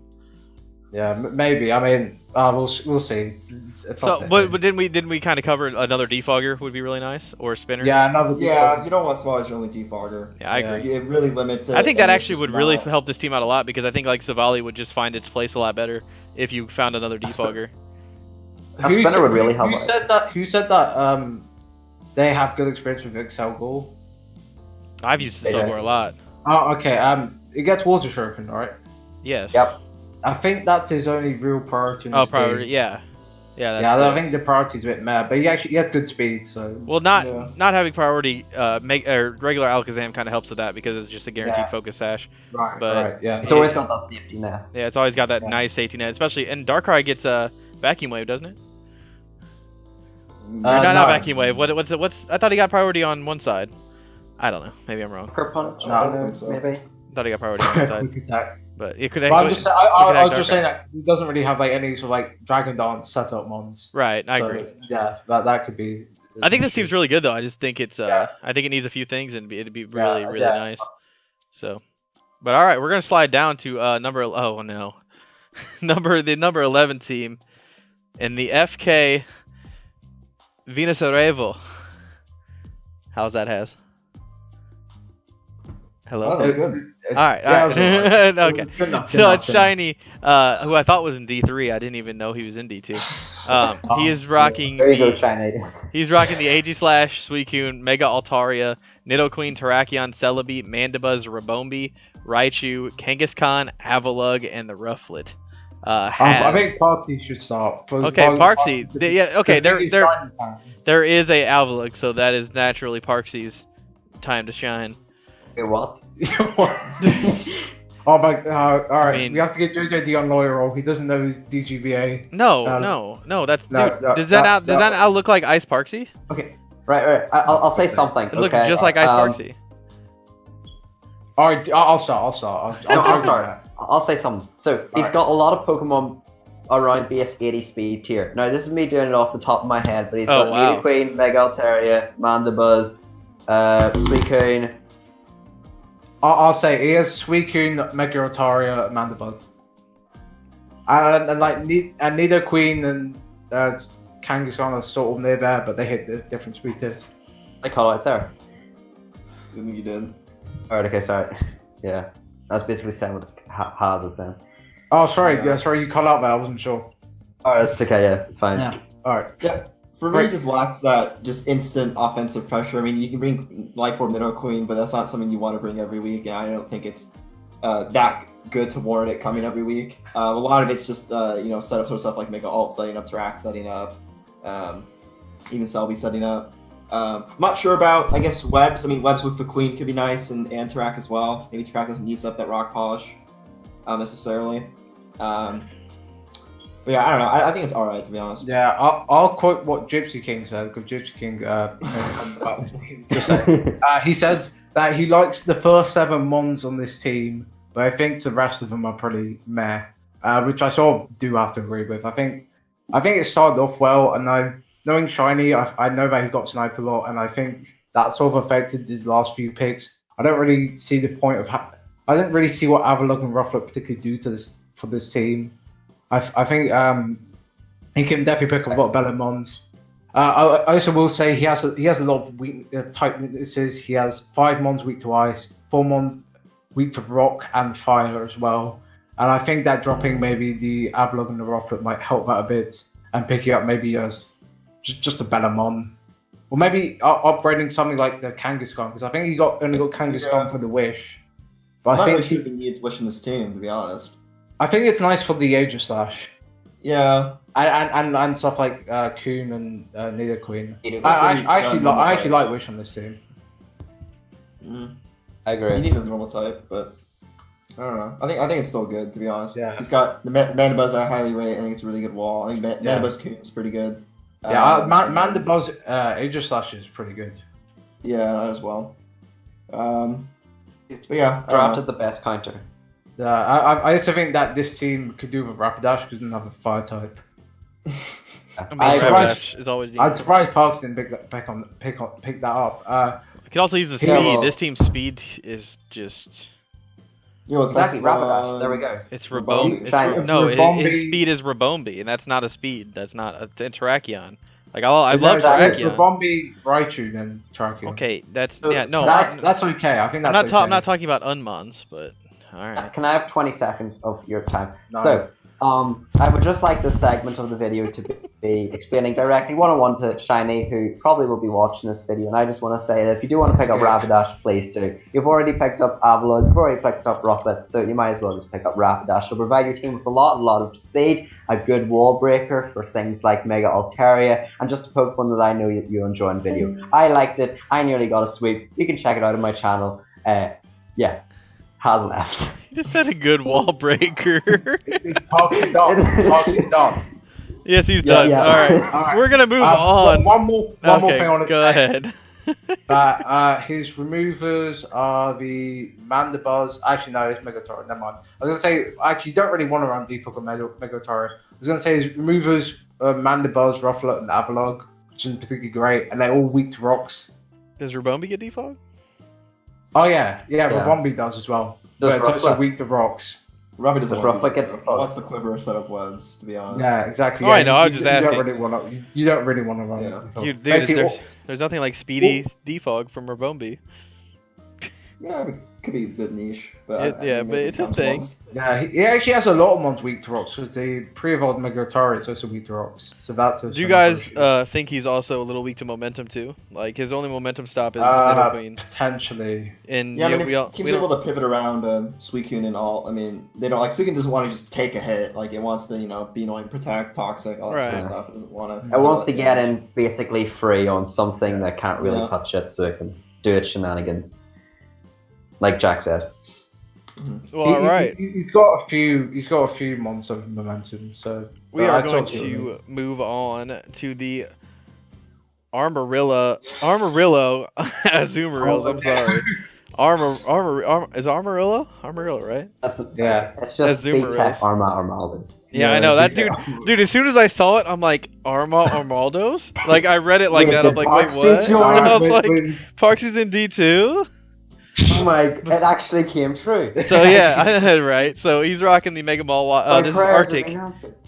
Yeah, maybe. I mean, we'll see. But didn't we kind of cover another defogger would be really nice, or a spinner? Yeah, another. Yeah, you don't want small as your only defogger. Yeah, I agree. It really limits it. I think that actually would really help this team out a lot because I think like Silvally would just find its place a lot better if you found another defogger. A spinner would really help. Who said that? They have good experience with Excelgor. I've used Excelgor a lot. Oh, okay. It gets water shuriken, right? Yes. Yep. I think that's his only real priority. In this priority, team. yeah. I think the priority's a bit mad, but he has good speed, so. Well, not having priority, regular Alakazam kind of helps with that because it's just a guaranteed focus sash. Right. Yeah. It's always got that safety net. Yeah, it's always got that nice safety net, especially. And Darkrai gets a vacuum wave, doesn't it? Not vacuum wave. What's? I thought he got priority on one side. I don't know. Maybe I'm wrong. Punch. Maybe. I thought he got priority on one side. Quick attack. But it could. I was just saying that he doesn't really have like any sort of like Dragon Dance setup mons. Right, I agree. Yeah, that could be. I think this team's really good though. I just think it's. I think it needs a few things and it'd be really nice. So, but all right, we're gonna slide down to number 11 team, in the FK Venusarajevo. How's that, Has? Hello. Oh, that was good. All right. Okay. So it's Shiny, who I thought was in D3. I didn't even know he was in D2. He is rocking. There you go, Shiny. He's rocking the AG Slash, Suicune, Mega Altaria, Nidoqueen, Terrakion, Celebi, Mandibuzz, Rabombi, Raichu, Kangaskhan, Avalugg, and the Rufflet. I think Parksy should start. Okay, Parksy. There is a Avalugg, so that is naturally Parksy's time to shine. Okay, what? Oh my god! All right, we have to get JJ the unloyal roll. He doesn't know his DGBA. No. That's does that now look like Ice Parksy? Okay, right. I'll say something. It looks just like Ice Parksy. All right, I'll start. I'll say something. So he's got a lot of Pokemon around base 80 speed tier. Now this is me doing it off the top of my head, but he's got Nidoqueen, Mega Altaria, Mandibuzz, Suicune. I'll say he has Suicune, Mega Altaria, Mandibuzz. And like Nidoking and Kangaskhan are sort of near there, but they hit the different speed tiers. I call it there. I think you did. Alright, okay, sorry. Yeah. That's basically saying what Haas is saying. Oh, sorry, sorry, you cut out there, I wasn't sure. Alright, it's okay, yeah, it's fine. Yeah. Alright. Yeah. For me, it just lacks that just instant offensive pressure. I mean, you can bring Life Orb Nidoking, but that's not something you want to bring every week, and I don't think it's that good to warrant it coming every week. A lot of it's just setup sort of stuff like Mega Alt setting up, Tarak setting up, even Selby setting up. I'm not sure about, I guess, webs. I mean, webs with the Queen could be nice, and Tarak as well. Maybe Tarak doesn't use up that rock polish necessarily. But yeah, I don't know. I think it's alright, to be honest. Yeah, I'll quote what Gypsy King said, because Gypsy King just said, he said that he likes the first 7 Mons on this team, but I think the rest of them are pretty meh, which I sort of do have to agree with. I think it started off well, and knowing Shiny, I know that he got sniped a lot, and I think that sort of affected his last few picks. I don't really see the point of I didn't really see what Avalugg and Rufflet particularly do to for this team. I think he can definitely pick up a lot of better Mons. I also will say he has a lot of type weaknesses. He has 5 Mons weak to ice, 4 Mons weak to rock and fire as well. And I think that dropping maybe the Avalugg and the Rufflet might help that a bit, and picking up maybe as just a better Mon. Or maybe upgrading something like the Kangaskhan, because I think he only got Kangaskhan for the Wish. But I think he needs Wish in this team, to be honest. I think it's nice for the Aegislash. Yeah. And stuff like Coon and Nidoking. I actually like Wish on this team. I agree. You need a normal type, but I don't know. I think it's still good, to be honest. Yeah. He's got the Mandibuzz I highly rate. I think it's a really good wall. I think Mandibuzz Coon's pretty good. Yeah, Mandibuzz Aegislash is pretty good. Yeah, that as well. But yeah, Drafted the best counter. I also think that this team could do with Rapidash because it doesn't have a fire type. I mean, Rapidash is always. I'm surprised Parks didn't pick that up. I could also use the speed. This team's speed is just. Exactly, Rapidash. There we go. It's Rabombi. His speed is Rabombi, and that's not a speed. That's not a Terrakion. Like I love Terrakion. It's Rabombi, Raichu, and Terrakion. Okay, that's okay. I think that's. I'm not talking about Unmons, but all right. Can I have 20 seconds of your time? No. So, I would just like this segment of the video to be explaining directly one-on-one to Shiny, who probably will be watching this video, and I just want to say that if you do want to pick up Rapidash, please do. You've already picked up Avalugg, you've already picked up Rufflet, so you might as well just pick up Rapidash. It'll provide your team with a lot of speed, a good wall breaker for things like Mega Altaria, and just a Pokemon that I know you enjoy in video. I liked it, I nearly got a sweep. You can check it out on my channel. Yeah. Has left. He just said a good wall breaker. Talking done. Yes, he's done. Yeah. All right. We're gonna move on. One more thing on it. Go ahead. His removers are the Mandibuzz. Actually, no, it's Megatorr. Never mind. I was gonna say, actually, you don't really want to run Defog or Megatorr. I was gonna say his removers are Mandibuzz, Rufflet, and Avalugg, which is particularly great, and they're all weak to rocks. Does Rabombi get defog? Oh yeah, Rabombi does as well. But it's also weak to rocks. Rabombi doesn't Rufflet get defog. What's the quiver set of webs, to be honest? Yeah, exactly. I know. I was just asking. You don't really want to run it. There's nothing like speedy defog from Rabombi. Yeah, it could be a bit niche, but but it's a thing. Yeah, he actually has a lot of Mons weak to rocks because the pre-evolved Megatorr is also weak to rocks. So that's. Do you guys think he's also a little weak to momentum too? Like his only momentum stop is Nidoking. Potentially. And yeah, I mean, if teams are able to pivot around Suicune and all. I mean, they don't like Suicune doesn't want to just take a hit. Like it wants to, be annoying, protect, toxic, all that sort of stuff. It doesn't want to. It wants to get in basically free on something that can't really touch it, so it can do its shenanigans. Like Jack said. Well, all right. He's got a few months of momentum. So we are going to move on to the Armarilo Azumarills. I'm sorry. Is Armarilo? Armarilo, right? It's just big tech Armaldos. Yeah, I know that dude. As soon as I saw it, I'm like Armaldos. Like I read it like that. I'm like, wait, what? I was like, Parks is in D2. Oh my! It actually came true. So yeah, right. So he's rocking the Mega Mall. This is Arctic.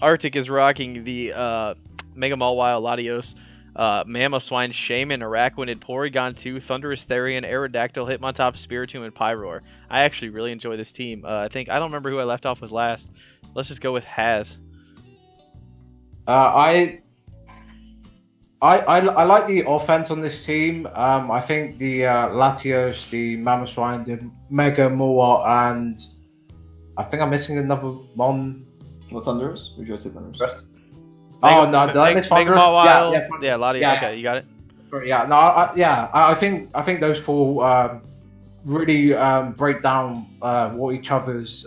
Arctic is rocking the Mega Mall Wild Latios, Mamoswine, Shaymin, Araquanid, Porygon 2, Thundurus, Therian, Aerodactyl, Hitmontop, Spiritomb, and Pyroar. I actually really enjoy this team. I don't remember who I left off with last. Let's just go with Haz. I like the offense on this team. I think the Latios, the Mamoswine, the Mega Mawile, and I think I'm missing another one. What, Thundurus? Or did you say Thundurus? Oh no, did I miss Mega Thundurus? Mawile. Yeah, Latios. Yeah. Okay, you got it. Yeah, no, I think those four really break down what each other's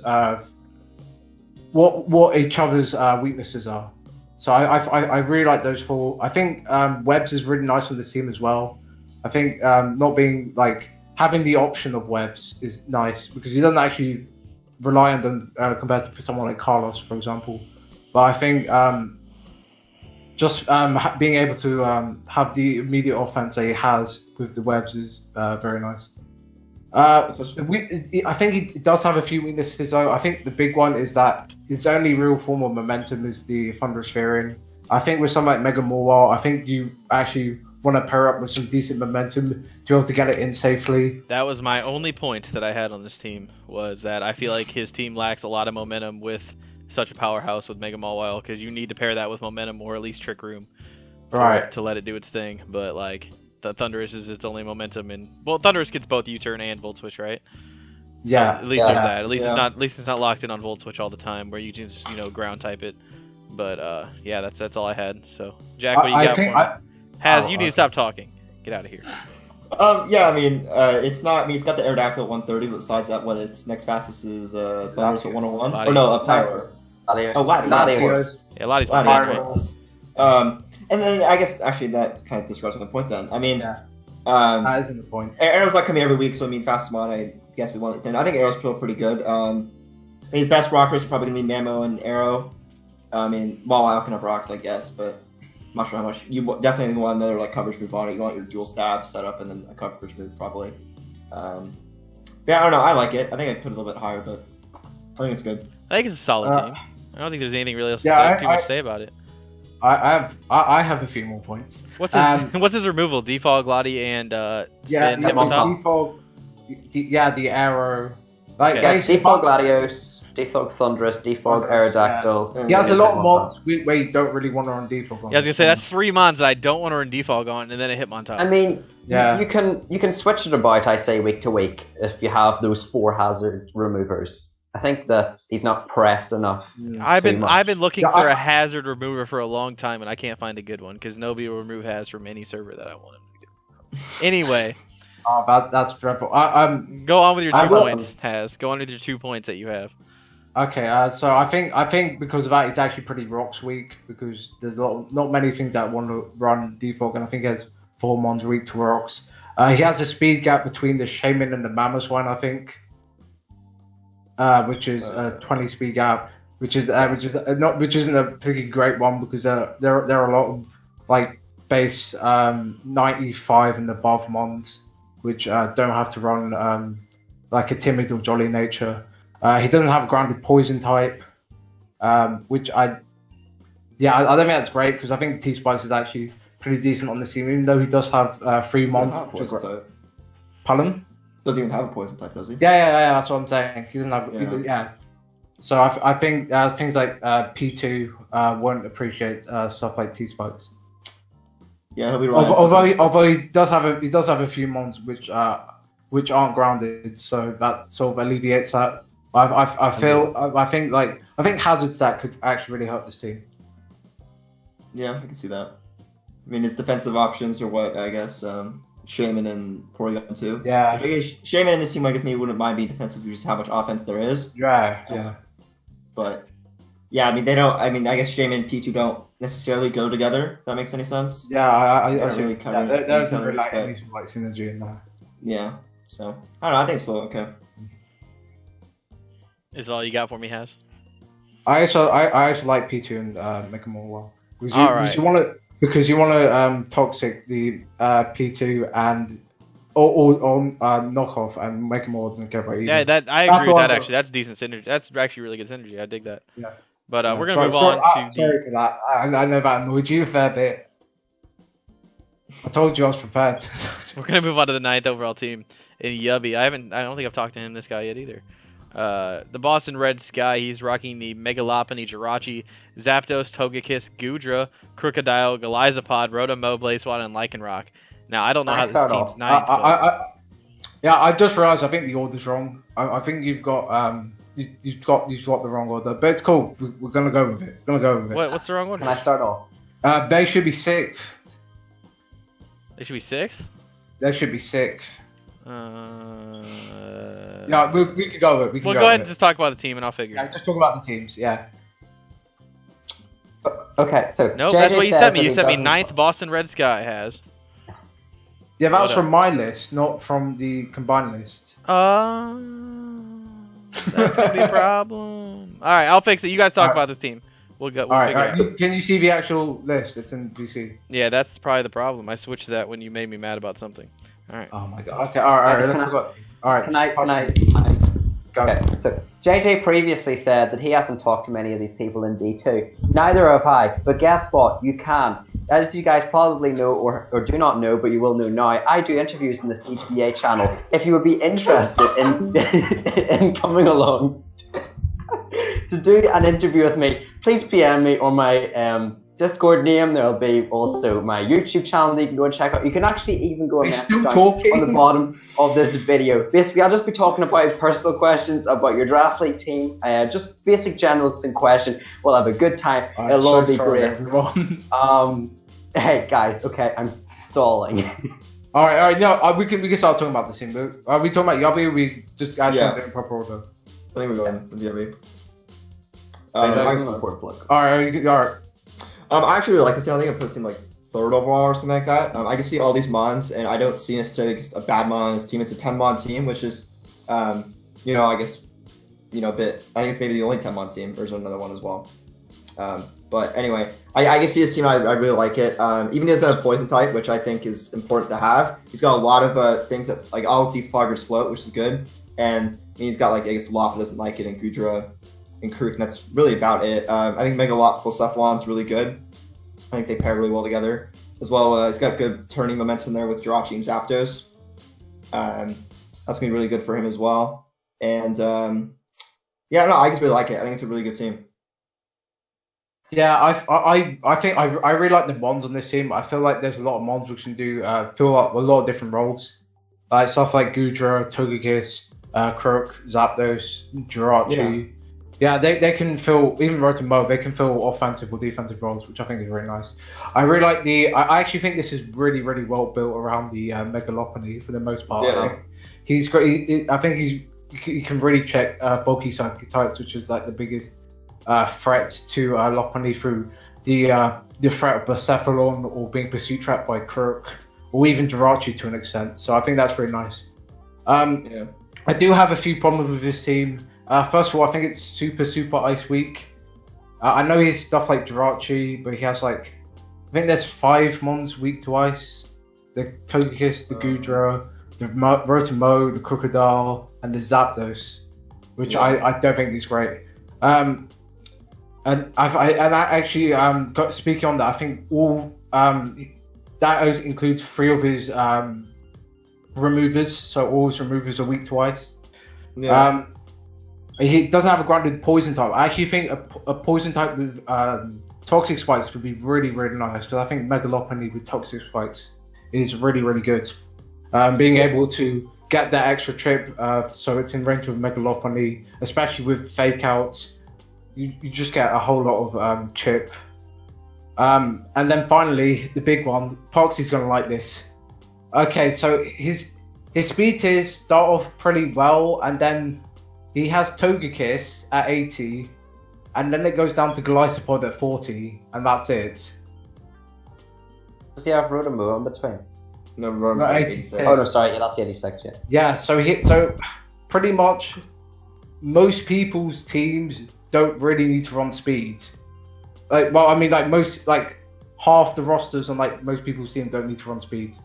weaknesses are. So I really like those four. I think Webs is really nice on this team as well. I think not being like having the option of Webs is nice because he doesn't actually rely on them compared to someone like Carlos, for example. But I think just being able to have the immediate offense that he has with the Webs is very nice. I think he does have a few weaknesses though. I think the big one is that his only real form of momentum is the Thundurus Therian. I think with something like Mega Mawile, I think you actually want to pair up with some decent momentum to be able to get it in safely. That was my only point that I had on this team, was that I feel like his team lacks a lot of momentum with such a powerhouse with Mega Mawile, because you need to pair that with momentum or at least Trick Room to let it do its thing. But like the Thundurus is its only momentum, and well, Thundurus gets both U-turn and Volt Switch, right? Yeah. So at least there's that. At least it's not locked in on Volt Switch all the time, where you can just ground type it. But yeah, that's all I had. So Jack, what do you got for me? Haz, you need to stop talking. Get out of here. Yeah, I mean, it's not. I mean, it's got the Aerodactyl at 130, but besides that, what its next fastest is Thundurus at 101. Latios. Or no, Pyroar. Latios. Oh, Latios. Yeah, Lottie's one. And then I guess actually that kind of disregards my point. Then I mean, that isn't the point. Arrow's not coming every week, so I mean, fastest mod, I guess we want it. Then I think Arrow's still pretty good. His best rockers are probably gonna be Mamo and Arrow. I mean, Mawile can have rocks, I guess, but I'm not sure how much. You definitely want another like coverage move on it. You want your dual stab set up and then a coverage move probably. Yeah, I don't know. I like it. I think I'd put it a little bit higher, but I think it's good. I think it's a solid team. I don't think there's anything really else too much to say about it. I have a few more points. What's his removal? Defog, Lottie, and Spin Hitmontop? Defog. The Arrow. Like Defog Latios, Defog Thundurus, Defog Aerodactyls. He has a lot of mods where you don't really want to run Defog on. Yeah, I was gonna say that's 3 mods that I don't want to run Defog on, and then a Hitmontop. I mean, you can switch it about. I say week to week if you have those 4 hazard removers. I think that he's not pressed enough. I've been looking for a hazard remover for a long time, and I can't find a good one because nobody will remove Haz from any server that I want him to get. Anyway. Oh, that's dreadful. Go on with your 2 points, Haz. Go on with your 2 points that you have. Okay, so I think because of that, it's actually pretty rocks weak because there's not many things that want to run Defog, and I think he has 4 mons weak to rocks. He has a speed gap between the Shaymin and the Mamoswine, I think. Which is a 20 speed gap, which isn't a particularly great one because there are a lot of like base 95 and above mons which don't have to run like a timid or jolly nature. He doesn't have a grounded poison type, which I don't think that's great because I think T-Spikes is actually pretty decent on the team, even though he does have 3 mons. Pardon? Doesn't even have a poison type, does he? Yeah, that's what I'm saying. He doesn't have So I think things like P2 won't appreciate stuff like T-Spikes. Yeah, he'll be right. Although he does have a few mons which aren't grounded, so that sort of alleviates that. I think hazard stack could actually really help this team. Yeah, I can see that. I mean, his defensive options are what I guess. Shaymin and Porygon too. Yeah. Shaymin in this team, I guess, maybe wouldn't mind being defensive just how much offense there is. Yeah. But yeah, I mean, they don't. I mean, I guess Shaymin and P2 don't necessarily go together. If that makes any sense. Yeah, I really there doesn't really like any like synergy in there. Yeah. So I don't know. I think it's still okay. Is all you got for me, Haz? I also like P2 and Mega Mawile. Because you want to toxic the P2 and or knock off and make them odds and get right. Yeah, that I agree with that actually. That's decent synergy. That's actually really good synergy. I dig that. Yeah. But we're gonna move on to sorry for that. I know that annoyed you a fair bit. I told you I was prepared. We're gonna move on to the 9th overall team in Yubby. I don't think I've talked to him, this guy, yet either. The Boston Red Sky, he's rocking the Megalopony, Jirachi, Zapdos, Togekiss, Gudra, Crocodile, Galizapod, Rotom, Blaziken, and Lycanroc. Now, I don't know how this team's 9th. Yeah, I just realized I think the order's wrong. I think you've got you've got the wrong order, but it's cool. We're gonna go with it. What's the wrong order? Can I start off? They should be 6th. They should be 6th? They should be 6th. Yeah, we could go with it. Go ahead and just talk about the team, and I'll figure. Yeah, just talk about the teams. Yeah. Okay, so no, JJ that's what you sent me. You sent me 9th Boston Red Sky has. Yeah, that was from my list, not from the combined list. That's gonna be a problem. All right, I'll fix it. You guys talk about this team. We'll figure it out. Can you see the actual list? It's in VC. Yeah, that's probably the problem. I switched that when you made me mad about something. All right. Oh my god. Okay. All right. All right. Can I? Go. Okay. So JJ previously said that he hasn't talked to many of these people in D2. Neither have I. But guess what? You can. As you guys probably know or do not know, but you will know now, I do interviews in this DGBA channel. If you would be interested in in coming along to do an interview with me, please PM me on my Discord name. There'll be also my YouTube channel that you can go and check out. You can actually even go and message down on the bottom of this video. Basically, I'll just be talking about personal questions about your draft league team, just basic general question. We'll have a good time. It'll all be great. Hey guys, okay, I'm stalling. all right. No, we can start talking about the team. Are we talking about Yubby? Or we just add something in proper order. I think we're going with Yubby. All right. I actually really like this team. I think I put this team like 3rd overall or something like that. I can see all these mons, and I don't see necessarily a bad mon on this team. It's a 10-mon team, which is, I guess, a bit. I think it's maybe the only 10-mon team. There's another one as well. But anyway, I can see his team. I really like it. Even he doesn't have poison type, which I think is important to have. He's got a lot of things that like all his defoggers float, which is good. And he's got like I guess Loppa doesn't like it, and Gudra and Kruk, and that's really about it. I think Megalopolcephalon's really good. I think they pair really well together. As well, he's got good turning momentum there with Jirachi and Zapdos. That's gonna be really good for him as well. And I just really like it. I think it's a really good team. Yeah, I think I really like the mons on this team. I feel like there's a lot of mons which can do fill up a lot of different roles, like stuff like Gudra, Togekiss, Croak, Zapdos, Jirachi. Yeah, they can fill, even Rotom, they can fill offensive or defensive roles, which I think is really nice. I really like I actually think this is really, really well built around the Megalopony for the most part. Yeah. He's got, I think he can really check bulky psychic types, which is like the biggest threat to Lopunny through the threat of Blacephalon or being pursuit trapped by Croak, or even Jirachi to an extent. So I think that's really nice. I do have a few problems with this team. First of all, I think it's super ice weak. I know he's stuff like Jirachi, but he has like, I think there's 5 mons weak to ice. The Togekiss, the Gudra, the Rotom, the Crocodile, and the Zapdos, which I don't think is great. And I actually got speaking on that. I think all that includes 3 of his removers, so all his removers are weak to ice. Yeah. He doesn't have a grounded poison type. I actually think a poison type with toxic spikes would be really, really nice, because I think Megalopony with toxic spikes is really, really good. Being able to get that extra trip, so it's in range with Megalopony, especially with fake outs, you just get a whole lot of chip. And then finally, the big one, Poxy's gonna like this. Okay, so his speed tiers start off pretty well, and then he has Togekiss at 80, and then it goes down to Gliscopod at 40, and that's it. Does he have Rotom in between? No, Rotom's 86. Oh no, sorry, yeah, that's 86, yeah. Yeah, so pretty much most people's teams don't really need to run speed. Like, well, I mean, like most, like half the rosters on like most people's team don't need to run speed.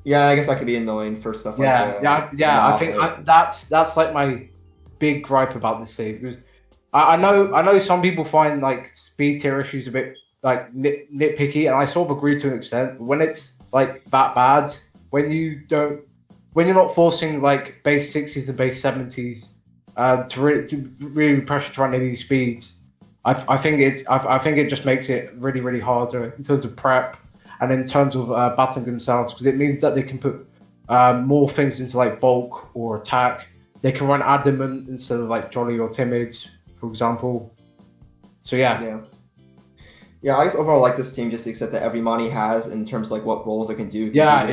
Yeah, I guess that could be annoying for stuff like that. Yeah. I think that's like my big gripe about this team. Because I know some people find like speed tier issues a bit like nitpicky, and I sort of agree to an extent. But when it's like that bad, when you're not forcing like base 60s and base 70s to really pressure trying any speeds, I think it just makes it really harder in terms of prep and in terms of battling themselves, because it means that they can put more things into like bulk or attack. They can run adamant instead of like jolly or timid, for example. So yeah. Yeah, I just overall like this team just except that every money has in terms of like what roles it can do. I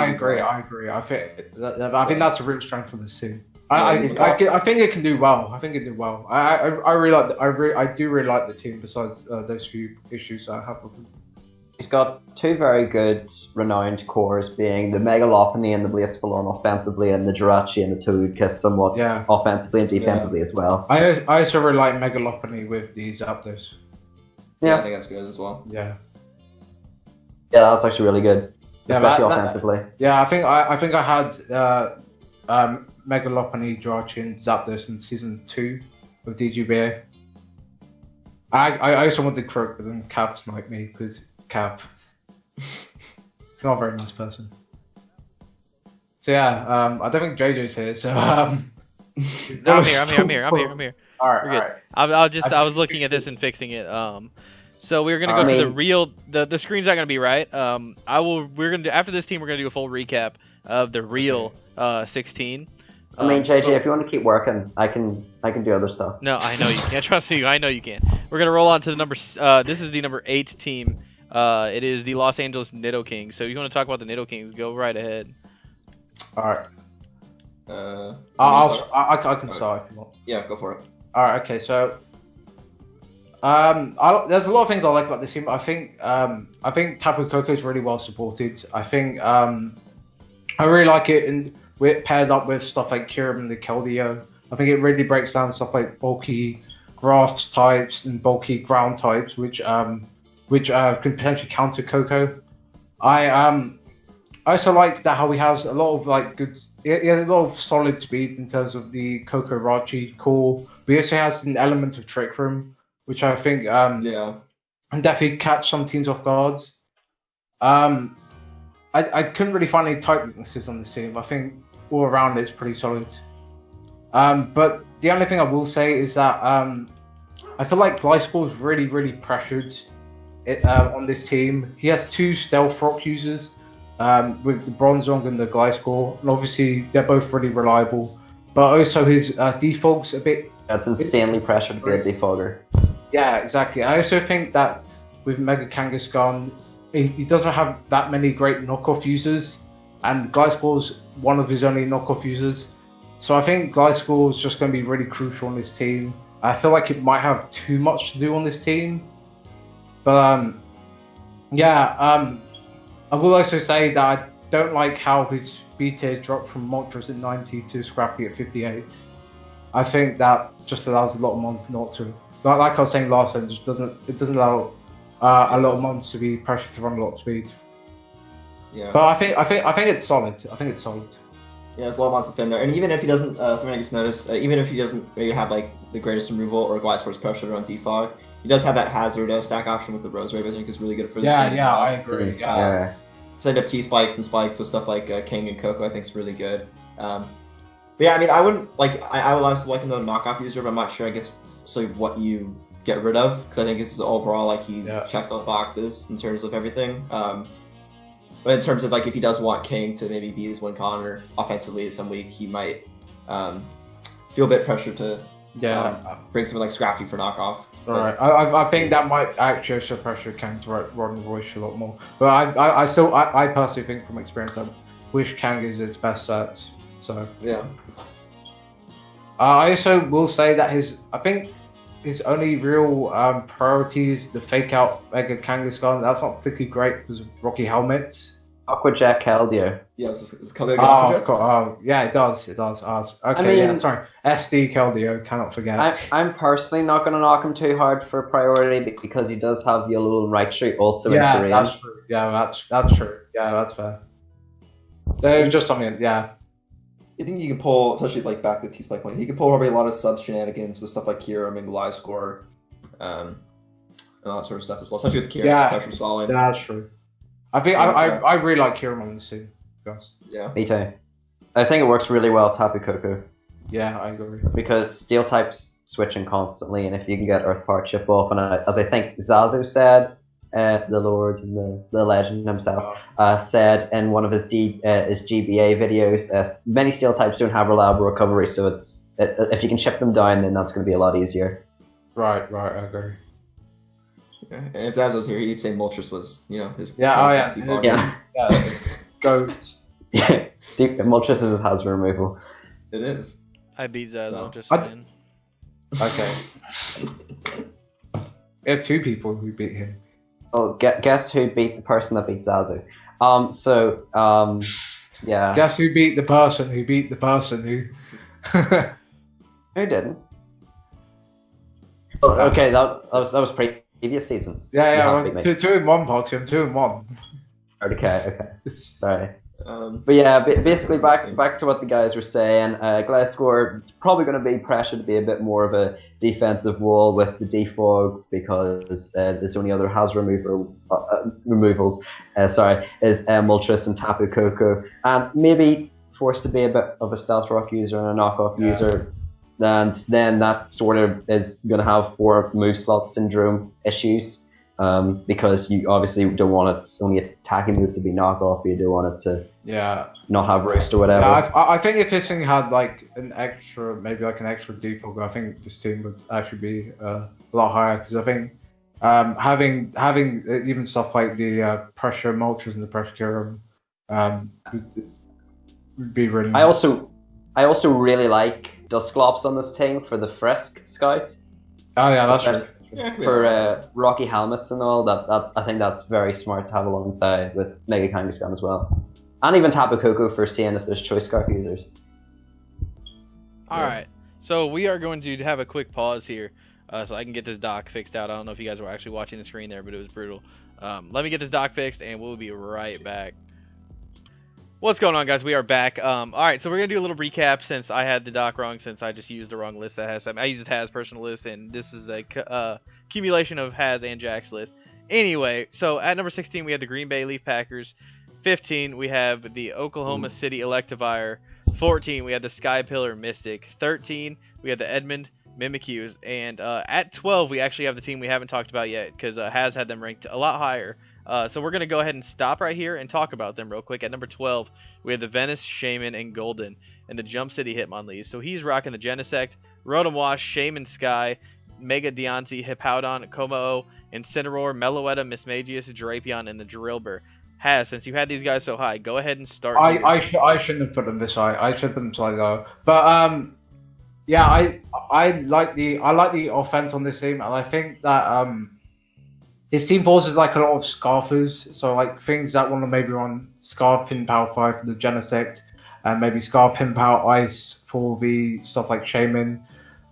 agree. I think that's a real strength for this team. I think it can do well. I think it did well. I do really like the team. Besides those few issues I have with them. He's got two very good, renowned cores, being the Megalopony and the Blacephalon offensively, and the Jirachi and the Togekiss somewhat offensively and defensively as well. I also really like Megalopony with these Zapdos. Yeah, I think that's good as well. Yeah, that was actually really good, especially offensively. I think I had Megalopony, Jirachi, and Zapdos in season 2 of DGBA. I also wanted Croak, but then Cav sniped me because Cav. He's not a very nice person. So yeah, I don't think JJ's here. So No, I'm here. All right, we're good. I was looking at this and fixing it. So we're gonna go through the real. The screen's not gonna be right. We're gonna do, after this team. We're gonna do a full recap of the real 16. I mean, JJ, if you want to keep working, I can do other stuff. No, I know you can. Trust me, I know you can. We're gonna roll on to the number. This is the number 8 team. It is the Los Angeles Nidoking. So if you want to talk about the Nidokings, go right ahead. All right. I can start if you want. Yeah, go for it. All right. Okay. So, there's a lot of things I like about this team. I think Tapu Koko is really well supported. I think I really like it, and we're paired up with stuff like Kyurem and the Keldeo. I think it really breaks down stuff like bulky grass types and bulky ground types, which could potentially counter Koko. I also like that how he has a lot of like good, he has a lot of solid speed in terms of the Koko Rachi core. But he also has an element of Trick Room, which I think can definitely catch some teams off guard. I couldn't really find any type weaknesses on this team. I think all around it's pretty solid. But the only thing I will say is that I feel like Gliscor is really pressured on this team. He has 2 Stealth Rock users with the Bronzong and the Gliscor, and obviously they're both really reliable. But also his defog's a bit... That's insanely pressured to be a defogger. Yeah, exactly. I also think that with Mega Kangaskhan, he doesn't have that many great knockoff users, and Gliscor's one of his only knockoff users. So I think Gliscor is just going to be really crucial on this team. I feel like it might have too much to do on this team. But I will also say that I don't like how his speed tier dropped from Moltres at 90 to Scrafty at 58. I think that just allows a lot of mons not to, like I was saying last time, it doesn't allow a lot of mons to be pressured to run a lot of speed. Yeah. But I think it's solid. Yeah, there's a lot of monsters in there, and even if he doesn't, something I just noticed, even if he doesn't maybe have like the greatest removal or Gliscor's pressure on defog, he does have that hazard stack option with the Rose Wave. I think is really good for this team. Yeah, I agree. Yeah. Set up T-Spikes and Spikes with stuff like King and Coco, I think is really good. But yeah, I mean, I wouldn't like. I would also like another knockoff user, but I'm not sure. I guess so. What you get rid of, because I think this is overall like he checks all the boxes in terms of everything. But in terms of like if he does want King to maybe be his win conner offensively some week, he might feel a bit pressured to bring something like Scrafty for knockoff. Alright, I think that might actually also pressure Kang to run Royce a lot more. But I personally think from experience I wish Kang is his best set. So yeah. I also will say that his only real priority is the fake out Mega Kangaskhan. That's not particularly great because of Rocky Helmets. Aqua Jet Keldeo. Yeah, it's Keldeo. Oh, yeah, it does. Okay, sorry. SD Keldeo, cannot forget. I'm personally not going to knock him too hard for priority because he does have Yellow and Raichu also in terrain. That's true. Yeah, that's true. Yeah, that's fair. Just something, yeah. I think you can pull, especially like back to the T-Spike point, you can pull probably a lot of sub shenanigans with stuff like Kira, maybe live score, and all that sort of stuff as well. Especially with Kira, special solid. Yeah, that's true. I think I really like Kira on this team. Yeah. Me too. I think it works really well Tapu Koko. Yeah, I agree. Because steel types switching constantly, and if you can get Earth Power chip off, and as I think Zazu said, the Lord and the legend himself said in one of his GBA videos, many steel types don't have reliable recovery, so if you can chip them down, then that's going to be a lot easier. Right, I agree. Yeah. And if Zazo's here, he'd say Moltres was, his. Yeah, goat. Yeah, Moltres is hazard removal. It is. I beat Zazo, just saying. Okay. We have 2 people who beat him. Oh, guess who beat the person that beat Zazu? Yeah. Guess who beat the person who beat the person who... Who didn't? Oh, okay, that was previous seasons. Yeah, 2-1, Poxy, I'm 2-1. Okay. Sorry. But yeah, basically back to what the guys were saying. Gliscor is probably going to be pressured to be a bit more of a defensive wall with the defog because there's only other hazard removals. Is Moltres and Tapu Koko, and maybe forced to be a bit of a stealth rock user and a knockoff user. And then that sort of is going to have 4 move slot syndrome issues. Because you obviously don't want its only attacking move to be knockoff, you don't want it to not have roost or whatever. Yeah, I think if this thing had like an extra defog, I think this team would actually be a lot higher because I think having even stuff like the pressure Moltres and the pressure Kira would be really nice. I also really like Dusclops on this team for the Frisk Scout. Oh yeah, that's true. For Rocky helmets and all that, I think that's very smart to have alongside with Mega Kangaskhan as well, and even Tapu Koko for seeing if there's choice scarf users. All right, so we are going to have a quick pause here, so I can get this doc fixed out. I don't know if you guys were actually watching the screen there, but it was brutal. Let me get this doc fixed, and we'll be right back. What's going on, guys? We are back. All right, so we're gonna do a little recap since I had the doc wrong, since I just used the wrong list that has. I used Has personal list, and this is a accumulation of Has and Jack's list. Anyway, so at number 16 we have the Green Bay Leaf Packers. 15 we have the Oklahoma City Electivire. 14 we have the Sky Pillar Mystic. 13 we have the Edmond Mimkyus, and at 12 we actually have the team we haven't talked about yet because Has had them ranked a lot higher. So we're going to go ahead and stop right here and talk about them real quick. At number 12, we have the Venice Shaymin and Golden and the Jump City Hitmonlees. So he's rocking the Genesect, Rotom Wash, Shaymin Sky, Mega Deontay, Hippowdon, Komao, Incineroar, Meloetta, Mismagius, Drapion, and the Drillbur. Has, since you had these guys so high, go ahead and start. I shouldn't have put them this high. I should have put them slightly lower. But yeah, I like the offense on this team, and I think that his team forces like a lot of Scarfers, so like things that want to maybe run Scarf Pin Power 5 for the Genesect, and maybe Scarf Pin Power Ice for the stuff like Shaymin.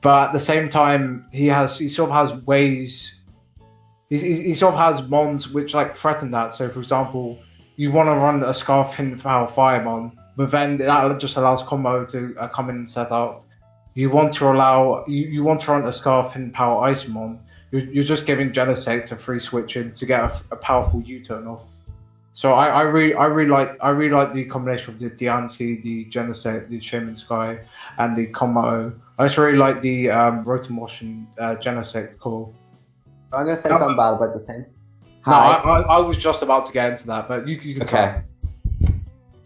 But at the same time, he sort of has ways. He sort of has mons which like threaten that. So for example, you want to run a Scarf Pin Power Fire mon, but then that just allows combo to come in and set up. You want to run a Scarf Pin Power Ice mon. You're just giving Genesect a free switch in to get a powerful U-turn off. So I really like the combination of the Deontay, the Genesect, the Shaymin Sky, and the combo. I just really like the Rotom Wash and Genesect call. I'm gonna say something bad about this team. No, I was just about to get into that, but you can okay.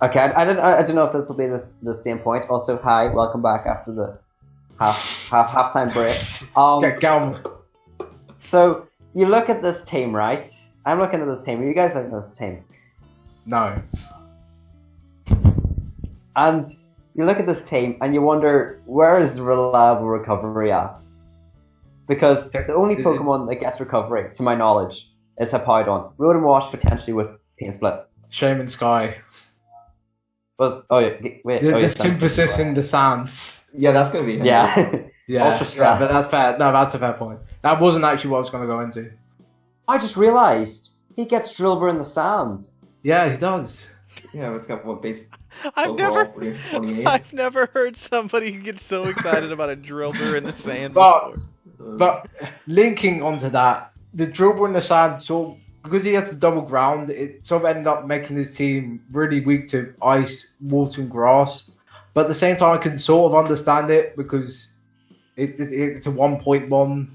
Okay, I don't know if this will be the same point. Also, hi, welcome back after the halftime break. Get on. So you look at this team, right? I'm looking at this team. Are you guys looking at this team? No. And you look at this team and you wonder, where is reliable recovery at? Because the only Pokemon that gets recovery, to my knowledge, is Hippowdon. Rotom Wash potentially with Pain Split. Shaymin Sky. The synthesis in the Sans. Yeah, that's gonna be him. Yeah. Yeah, but that's fair. No, that's a fair point. That wasn't actually what I was going to go into. I just realised he gets Drillbur in the sand. Yeah, he does. Yeah, it's got what base I've overall never, 28. I've never heard somebody get so excited about a Drillbur in the sand But before. but linking onto that, the Drillbur in the sand, so because he has to double ground, it sort of ended up making his team really weak to ice, water, and grass. But at the same time, I can sort of understand it because it's a 1.1.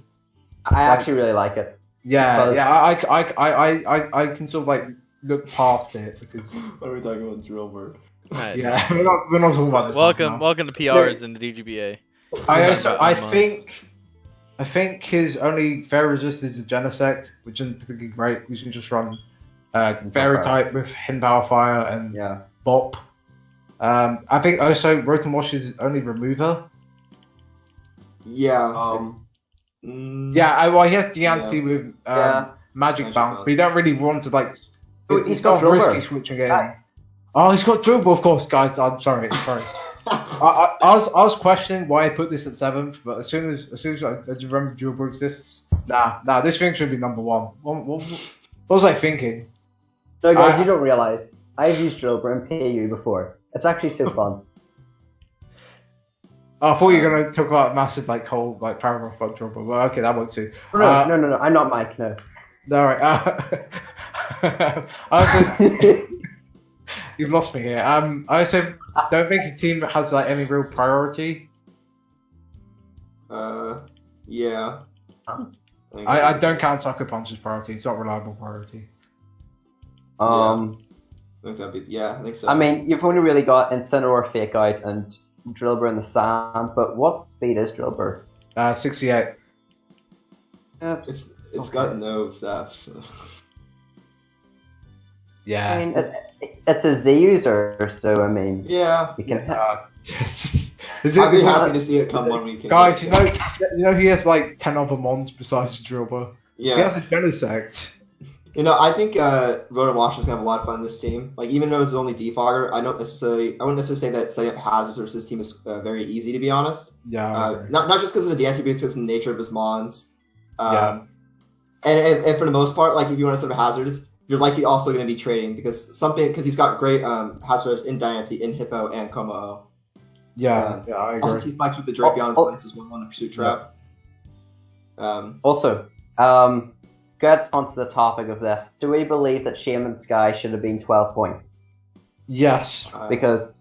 I actually really like it. Yeah, Because- yeah. I can sort of like look past it because What are we talking about, Drillbur? Nice. yeah, we're not talking about this. Welcome to PRs in the DGBA. I think his only fairy resist is a Genesect, which isn't particularly great. You can just run fairy type with Hinpower Fire and Yeah. Bop. I think also Rotom Wash is only remover. Yeah. Well, he has Deancey with Yeah. Magic Magic Bounce, Bounce. but you don't really want to like. Oh, It's he's not got risky Drillbur. switching it. Nice. Oh, he's got Drillbur, of course, guys. I'm sorry. I was questioning why I put this at 7th, but as soon as I remember Drillbur exists, nah, this thing should be number 1. What was I thinking? No, guys, you don't realize I've used Drillbur in PAU before. It's actually so fun. Oh, I thought you were gonna talk about a massive whole paragraph about Drillbur. Well, okay, that works too. No, I'm not Mike. No. All right. I also, you've lost me here. I also don't think his team has any real priority. Yeah. I don't count Sucker Punch as priority. It's not a reliable priority. I think so. I mean, you've only really got Incineroar, Fake Out, and Drillbur in the sand. But what speed is Drillbur? 68. It's got no stats. Yeah. I mean, it's a Z user, so I mean, Yeah. you can. I'd be happy to see it come one weekend. Guys, you know he has 10 other mons besides Drillbur. Yeah. He has a Genesect. I think Rotom Wash is gonna have a lot of fun in this team. Even though it's only Defogger, I wouldn't necessarily say that setting up hazards versus this team is very easy, to be honest. Yeah. Not just because of the DNC, but because of the nature of his mons. Yeah. And for the most part, if you want to set up hazards, you're likely also going to be trading because he's got great hazards in Diancie, in Hippo, and Como. Yeah, I agree. Also, T-Spikes with the Drapion Slice is one on the Pursuit Trap. Also, get onto the topic of this. Do we believe that Shaymin Sky should have been 12 points? Yes. Because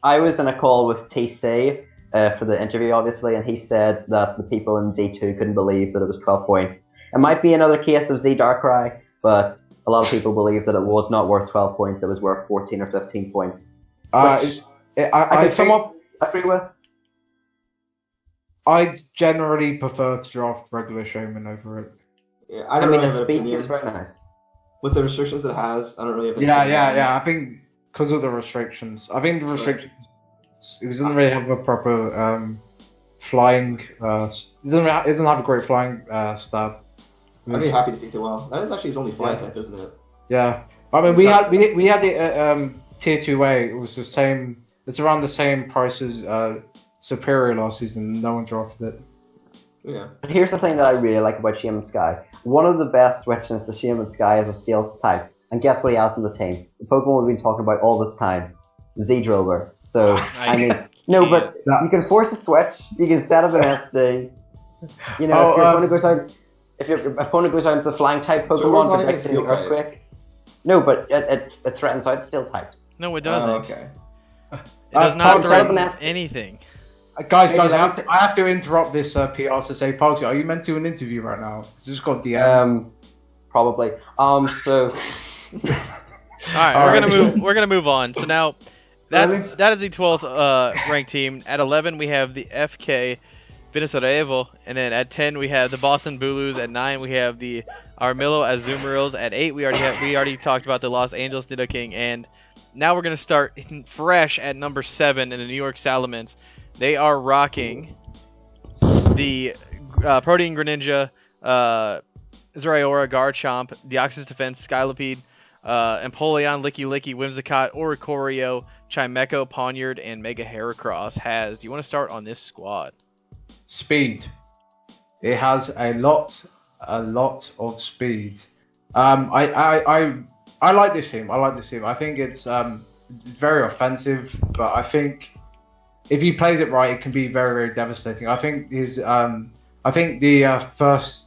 I was in a call with TC for the interview, obviously, and he said that the people in D2 couldn't believe that it was 12 points. It might be another case of Z Darkrai, but a lot of people believe that it was not worth 12 points. It was worth 14 or 15 points. Which I could somewhat agree with. I generally prefer to draft regular Shaymin over it. Yeah, I mean, its speed seems very nice. With the restrictions it has, I don't really have any Yeah. I think because of the restrictions. I think the restrictions. It doesn't really have a proper flying. It doesn't have a great flying stab. I'd be happy to see it do well. That is actually his only flying type, isn't it? Yeah. I mean, we had it tier 2A. It was the same. It's around the same price as Superior last season. No one drafted it. Yeah. But here's the thing that I really like about Shaymin Sky. One of the best switches to Shaymin Sky is a Steel type. And guess what he has in the team? The Pokemon we've been talking about all this time. Z-Drillbur. So, I mean, no, but you can force a switch. You can set up an SD. If your opponent goes out... If your opponent goes out into flying type Pokemon protecting the Earthquake. No, but it threatens out Steel types. No, it doesn't. Oh, okay. It does not threaten Parks, anything. Guys, I have to interrupt this PR to say, Parks, are you meant to an interview right now? Just got DM. Probably. So. All right, we're gonna move on. So now, that is the 12th ranked team. At 11 we have the FK Venusarajevo, and then at 10 we have the Boston Bulus. At 9 we have the Armarilo Azumarills. At 8 we already talked about the Los Angeles Nidoking, and now we're gonna start fresh at number 7 in the New York Salamence. They are rocking the Protean Greninja, Zeraora, Garchomp, Deoxys Defense, Skylope, Empoleon, Licky, Whimsicott, Oricorio, Chimecho, Poniard, and Mega Heracross. Do you want to start on this squad? Speed. It has a lot of speed. I I like this team. I think it's very offensive, but I think if he plays it right, it can be very, very devastating. I think the first.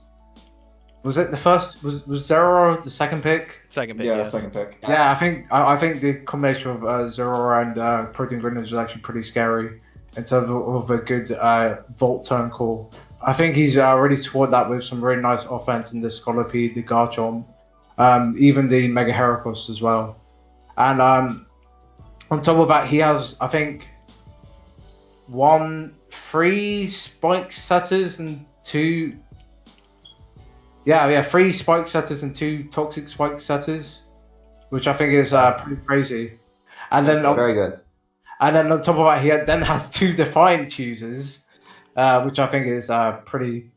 Was it the first? Was Zero the second pick? Second pick. Yeah, yes. second pick. Yeah, I think the combination of Zero and Protein Green is actually pretty scary in terms of a good Volt turn call. I think he's already scored that with some really nice offense in the Scolipede, the Garchomp, even the Mega Heracross as well. And on top of that, he has, I think, 3 Spike Setters and 2... Yeah, 3 Spike Setters and 2 Toxic Spike Setters, which I think is pretty crazy. And then very good. And then on top of that, he then has 2 Defiant Choosers, which I think is pretty.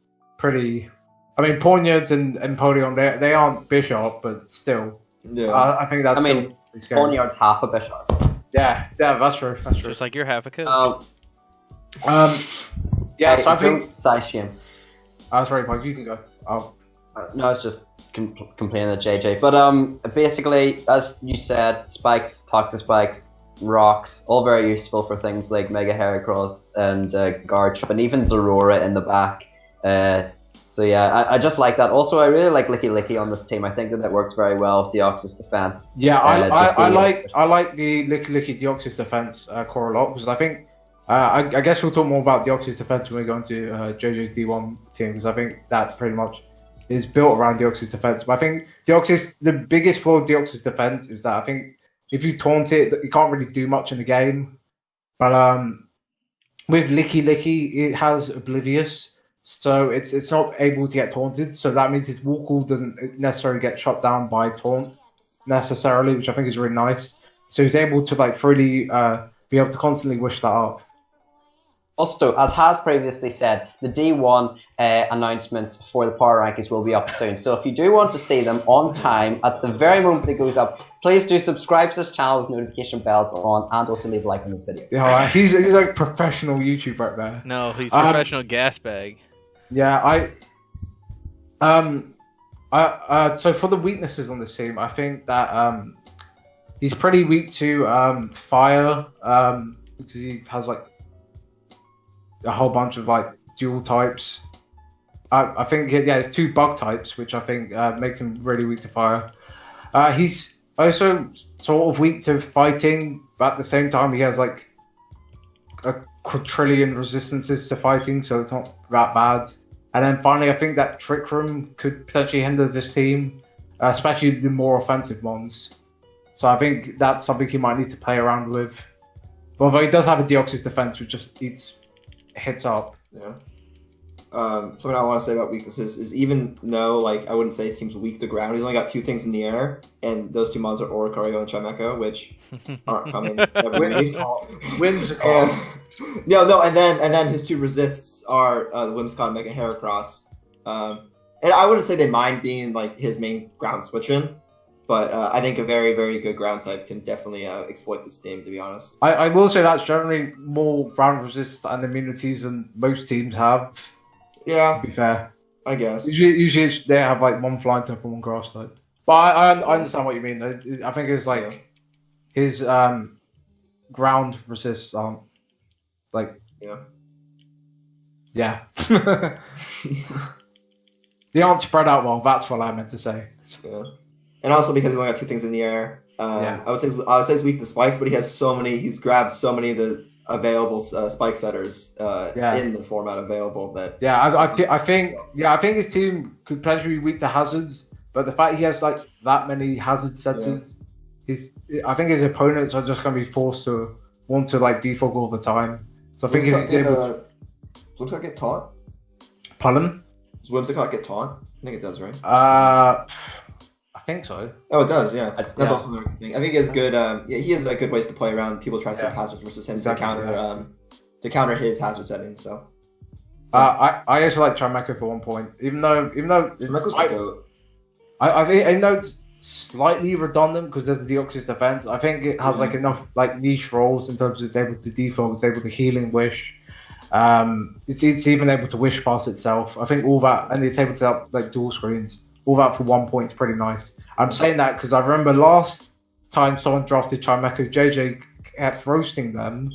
I mean, Pawniards and Empoleon, they aren't Bishop, but still. Yeah. I think that's. Pawniard's half a Bishop. Yeah, that's true. Just like you're half a coach. Yeah, so I think. Shaymin. Sorry, Mike, you can go. No, it's just complaining at JJ. But basically, as you said, spikes, toxic spikes, rocks, all very useful for things like Mega Heracross and Garchomp, and even Zorora in the back. So yeah, I just like that. Also, I really like Licky on this team. I think that it works very well with Deoxys defense. Yeah, I like the Licky Deoxys defense core a lot, because I think I guess we'll talk more about Deoxys defense when we go into JJ's D1 team, because I think that pretty much is built around Deoxys defense. But I think the biggest flaw of Deoxys defense is that I think if you taunt it, you can't really do much in the game. But with Licky, it has Oblivious, so it's not able to get taunted. So that means his wall call doesn't necessarily get shut down by taunt necessarily, which I think is really nice. So he's able to like freely be able to constantly wish that up. Also, as has previously said, the D1 announcements for the power rankings will be up soon. So if you do want to see them on time, at the very moment it goes up, please do subscribe to this channel with notification bells on, and also leave a like on this video. Yeah, he's like professional YouTuber right there. No, he's professional gas bag. Yeah, so for the weaknesses on this team, I think that he's pretty weak to fire, because he has like a whole bunch of like dual types. I think it's 2 bug types, which I think makes him really weak to fire. He's also sort of weak to fighting, but at the same time he has like a quadrillion resistances to fighting, so it's not that bad. And then finally, I think that Trick Room could potentially hinder this team, especially the more offensive ones. So I think that's something he might need to play around with. Although he does have a Deoxys defense, which just eats hits up. Yeah. Something I want to say about weaknesses is, even though like I wouldn't say his team's weak to ground, he's only got 2 things in the air, and those 2 mons are Oricorio and Chimecho, which aren't coming every week. Whimsicott. No, and then his 2 resists are the Whimsicott and Mega Heracross. And I wouldn't say they mind being like his main ground switching, but I think a very, very good ground type can definitely exploit this team, to be honest. I will say that's generally more ground resist and immunities than most teams have. Yeah. To be fair. I guess. Usually they have like 1 flying type and 1 grass type. But I understand what you mean. I think it's like his ground resists aren't like... Yeah. They aren't spread out well, that's what I meant to say. Yeah. And also because he's only got 2 things in the air. I would say he's weak to spikes, but he's grabbed so many of the available spike setters in the format available that... I think his team could potentially be weak to hazards, but the fact he has like that many hazard setters, I think his opponents are just going to be forced to want to like defog all the time. So I think if he's able to... Does Whimsicott get taunt? Pardon? Does Whimsicott get taunt? I think it does, right? I think so. Oh, it does, yeah. That's also another thing. I think he has good. He has good ways to play around people trying to set hazards versus him to counter his hazard settings. So. I also like Chimecho for 1 point, even though Chimecho's the goat. I know it's slightly redundant because there's the Deoxys defense. I think it has like enough like niche roles in terms of it's able to defog, it's able to healing wish. It's even able to wish pass itself. I think all that, and it's able to help like dual screens. all that for 1 point is pretty nice. I'm saying that because I remember last time someone drafted Chimecho, JJ kept roasting them.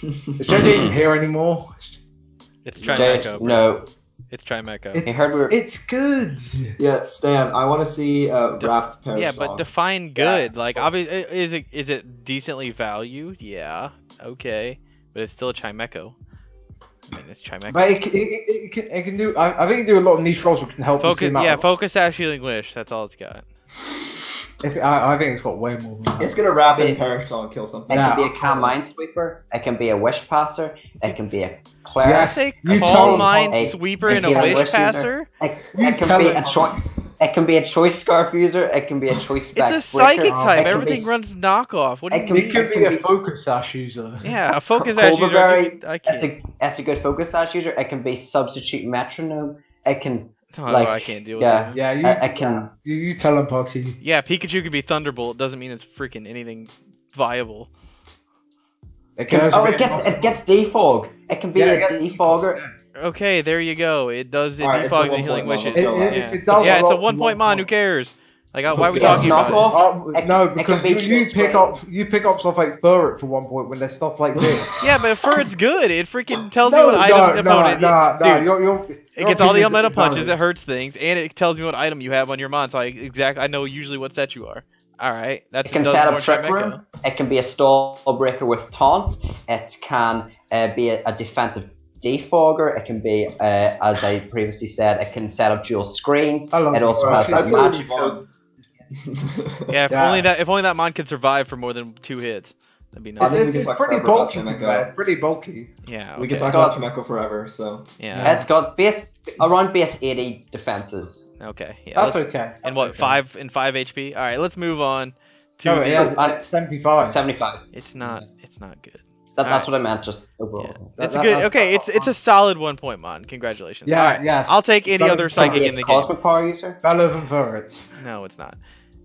Is JJ even here anymore? It's Chimecho. No. It's Chimecho. It's good. Yeah, Stan, I want to see wrapped Parasol. Yeah, but define good. Like, obviously, is it decently valued? Yeah. Okay. But it's still a Chimecho. I mean, it's Chimecho. But it can do. I think it can do a lot of niche roles that can help. Focus. Yeah, Focus Sash Healing Wish. That's all it's got. I think it's got way more than that. It's gonna wrap in Parasol and kill something. It can be a Calm Minesweeper. It can be a Wish Passer. It can be a Cleric. Yes, say Calm Minesweeper and a Wish Passer. It can be a Choice Scarf user. It can be a Choice Spec. It's a Psychic type. Everything runs knockoff. What do you mean? It could be a Focus Sash user. Yeah, a Focus Sash user. That's a good Focus Sash user. It can be Substitute Metronome. It can. I can't deal with it. Yeah, you tell him, Poxy. Yeah, Pikachu can be Thunderbolt. Doesn't mean it's freaking anything viable. It gets defog. It can be a defogger. Okay, there you go. It does. It defogs and healing wishes. It's a 1 point mon. Who cares? Like, why are we talking about it? No, because you pick up stuff like Furret for 1 point when there's stuff like this. Yeah, but Furret's good. It freaking tells me what item the opponent. It gets all the elemental punches. It hurts things, and it tells me what item you have on your mon. So I know usually what set you are. All right, it can set up Trick Room. It can be a Stall Breaker with Taunt. It can be a defensive defogger. It can be, as I previously said, it can set up dual screens. It also has magic codes. Yeah, if only that mon could survive for more than 2 hits, that'd be nice. It's pretty bulky, pretty bulky. Yeah, we can talk about Chimecho forever. So yeah, it's got around base 80 defenses. Okay, yeah, that's okay. And what 5 HP? All right, let's move on to. No, it has 75. 75. It's not good. That's what I meant, just overall. Yeah. It's good. Okay, it's a solid 1 point mon. Congratulations. Yeah, right. yes. I'll take any other psychic in the game. Cosmic Power user. Bayleef and Furret. No, it's not.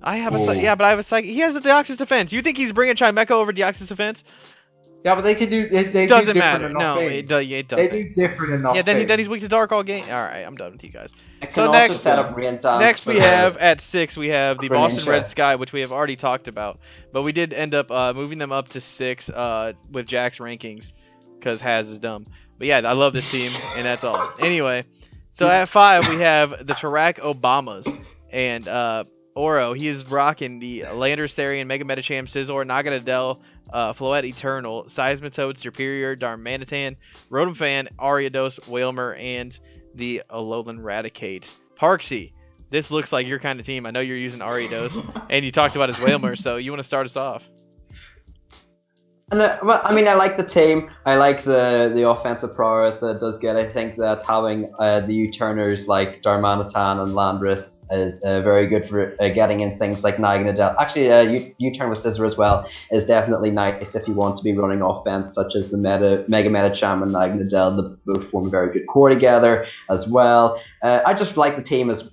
I have but I have a psychic. He has a Deoxys Defense. You think he's bringing Chimecho over Deoxys Defense? Yeah, but they can do. They doesn't do matter. No, it doesn't. They do different enough. Yeah, then he's weak to dark all game. All right, I'm done with you guys. So next we have at 6 we have the Boston Red Sky, which we have already talked about, but we did end up moving them up to 6 with Jack's rankings because Haz is dumb. But yeah, I love this team, and that's all. Anyway, so at 5 we have the Tarak Obamas and Oro. He is rocking the Landorstarian, Mega Medicham, Scizor, Naganadel, Floette Eternal, Seismitoad, Superior, Darmanitan, Rotom Fan, Ariados, Wailmer, and the Alolan Raticate. Parksy, this looks like your kind of team. I know you're using Ariados, and you talked about his Wailmer, so you want to start us off? And I mean, I like the team. I like the offensive prowess that it does get. I think that having the U-turners like Darmanitan and Landorus is very good for getting in things like Naganadel. Actually, U-turn with Scizor as well is definitely nice if you want to be running offense, such as the Mega Medicham and Naganadel. They both form a very good core together as well. I just like the team as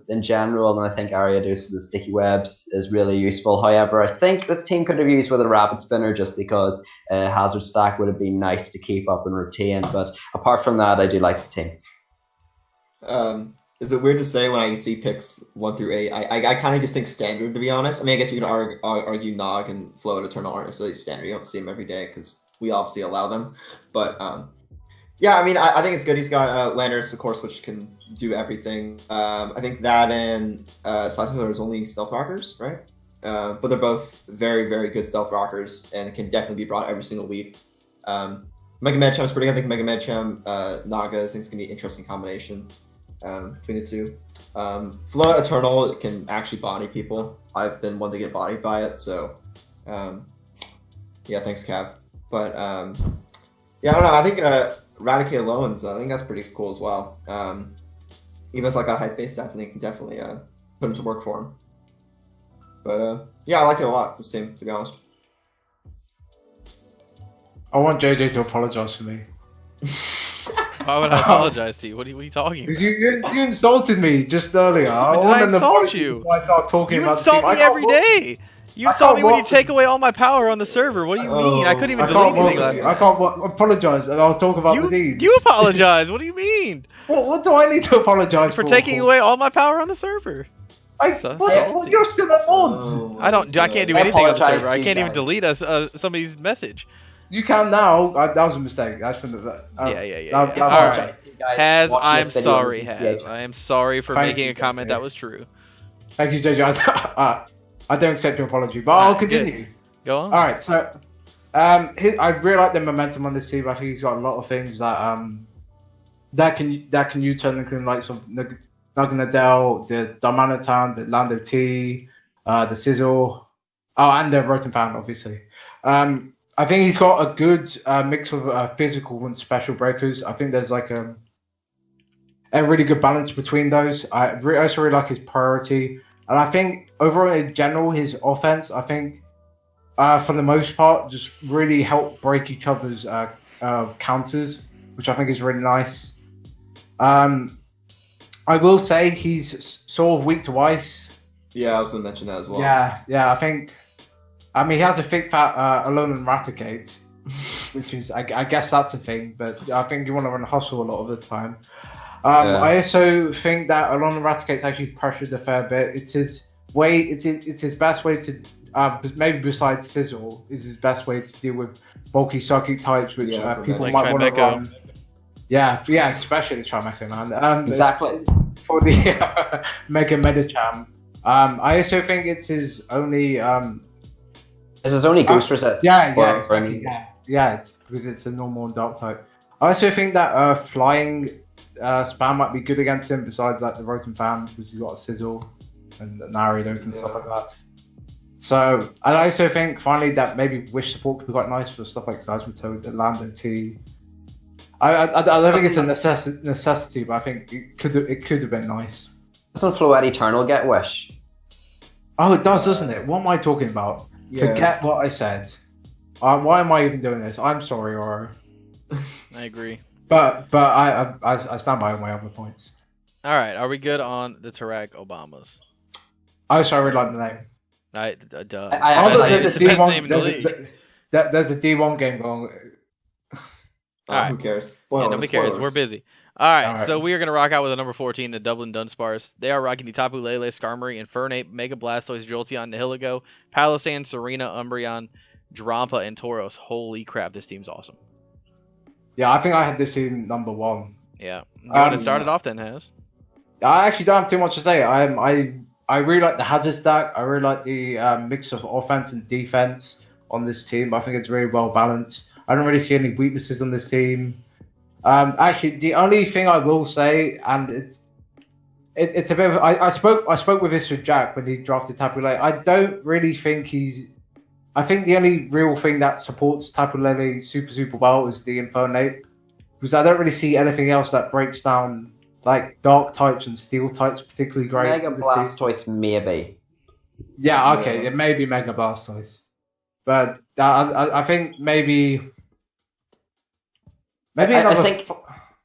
in general, and I think Ariados with the sticky webs is really useful. However, I think this team could have used with a rapid spinner just because Hazard Stack would have been nice to keep up and retain. But apart from that, I do like the team. Is it weird to say when I see picks 1 through 8? I kind of just think standard, to be honest. I mean, I guess you could argue Nog and Float Eternal aren't necessarily standard. You don't see them every day because we obviously allow them. But yeah, I mean, I think it's good. He's got Landorus, of course, which can do everything. I think that and Seismitoad is only stealth rockers, right? But they're both very, very good stealth rockers and can definitely be brought every single week. Mega Medicham is pretty good. I think Mega Medicham, Naga, I think it's going to be an interesting combination between the two. Float Eternal can actually body people. I've been one to get bodied by it, so yeah, thanks, Cav. But yeah, I don't know. I think Raticate alone, I think that's pretty cool as well. Even as like a high space stats, I think you can definitely put him to work for him. But yeah, I like it a lot, this team, to be honest. I want JJ to apologize for me. Why would I apologize to you? What are you talking about? You insulted me just earlier. I insult you? I start talking you about insult me every day. You told me when you take away all my power on the server. What do you mean? I couldn't even delete anything last night. I can't apologize, and I'll talk about the deeds. You apologize. What do you mean? What do I need to apologize for? Taking away all my power on the server. You're still at odds. I can't do anything on the server. I can't even delete somebody's message. You can now. That was a mistake. I shouldn't have. Yeah. All right. Haz, I'm sorry, Haz. I am sorry for making a comment that was true. Thank you, JJ. I don't accept your apology, but I'll continue. Good. Go on. All right, so I really like the momentum on this team. I think he's got a lot of things that can U-turn, including like some Naganadel, the Darmanitan, the Lando T, the Sizzle, and the Rotenfan, obviously. I think he's got a good mix of physical and special breakers. I think there's like a really good balance between those. I also really like his priority. And I think overall in general, his offense, I think, for the most part, just really helped break each other's counters, which I think is really nice. I will say he's sort of weak to ice. Yeah, I was going to mention that as well. Yeah, he has a thick fat Alone and Raticate, which is, I guess that's a thing, but I think you want to run hustle a lot of the time. I also think that Alone and Raticate's actually pressured a fair bit. It's his best way to, maybe besides Sizzle, is his best way to deal with bulky psychic types, which people might want to run. Yeah, especially the Trimecha, man. Exactly. For the Mega Medicham. I also think it's his only... it's his only Ghost Resist. Exactly. Yeah, it's because it's a normal and dark type. I also think that flying spam might be good against him, besides like the Rotenfan, because he's got a Sizzle and Naridos and stuff like that. So, and I also think finally that maybe Wish support could be quite nice for stuff like Seismitoad, the Lando T. I don't think it's a necessity, but I think it could have been nice. Doesn't Floette Eternal get Wish? Oh, it does, doesn't it? What am I talking about? Yeah. Forget what I said. Why am I even doing this? I'm sorry, Oro. I agree. But I stand by all my other points. All right, are we good on the Tarak Obamas? I really like the name. It's the best name in the league. There's a D1 game going. Alright. Who cares? Nobody cares. We're busy. All right, so we are going to rock out with the number 14, the Dublin Dunsparce. They are rocking the Tapu Lele, Skarmory, Infernape, Mega Blastoise, Jolteon, Nihilego, Palossand, Serena, Umbreon, Drampa, and Tauros. Holy crap, this team's awesome. Yeah, I think I had this team number 1. Yeah. You want to start it off then, Haz? I actually don't have too much to say. I really like the Hazard stack. I really like the mix of offense and defense on this team. I think it's really well balanced. I don't really see any weaknesses on this team. Actually, the only thing I will say, and it's a bit of, I spoke with this with Jack when he drafted Tapu Lele. I don't really think I think the only real thing that supports Tapu Lele super well is the Infernape, because I don't really see anything else that breaks down like dark types and steel types particularly great. Mega Blastoise maybe. Yeah, okay, it may be Mega Blastoise, but I think maybe. I think.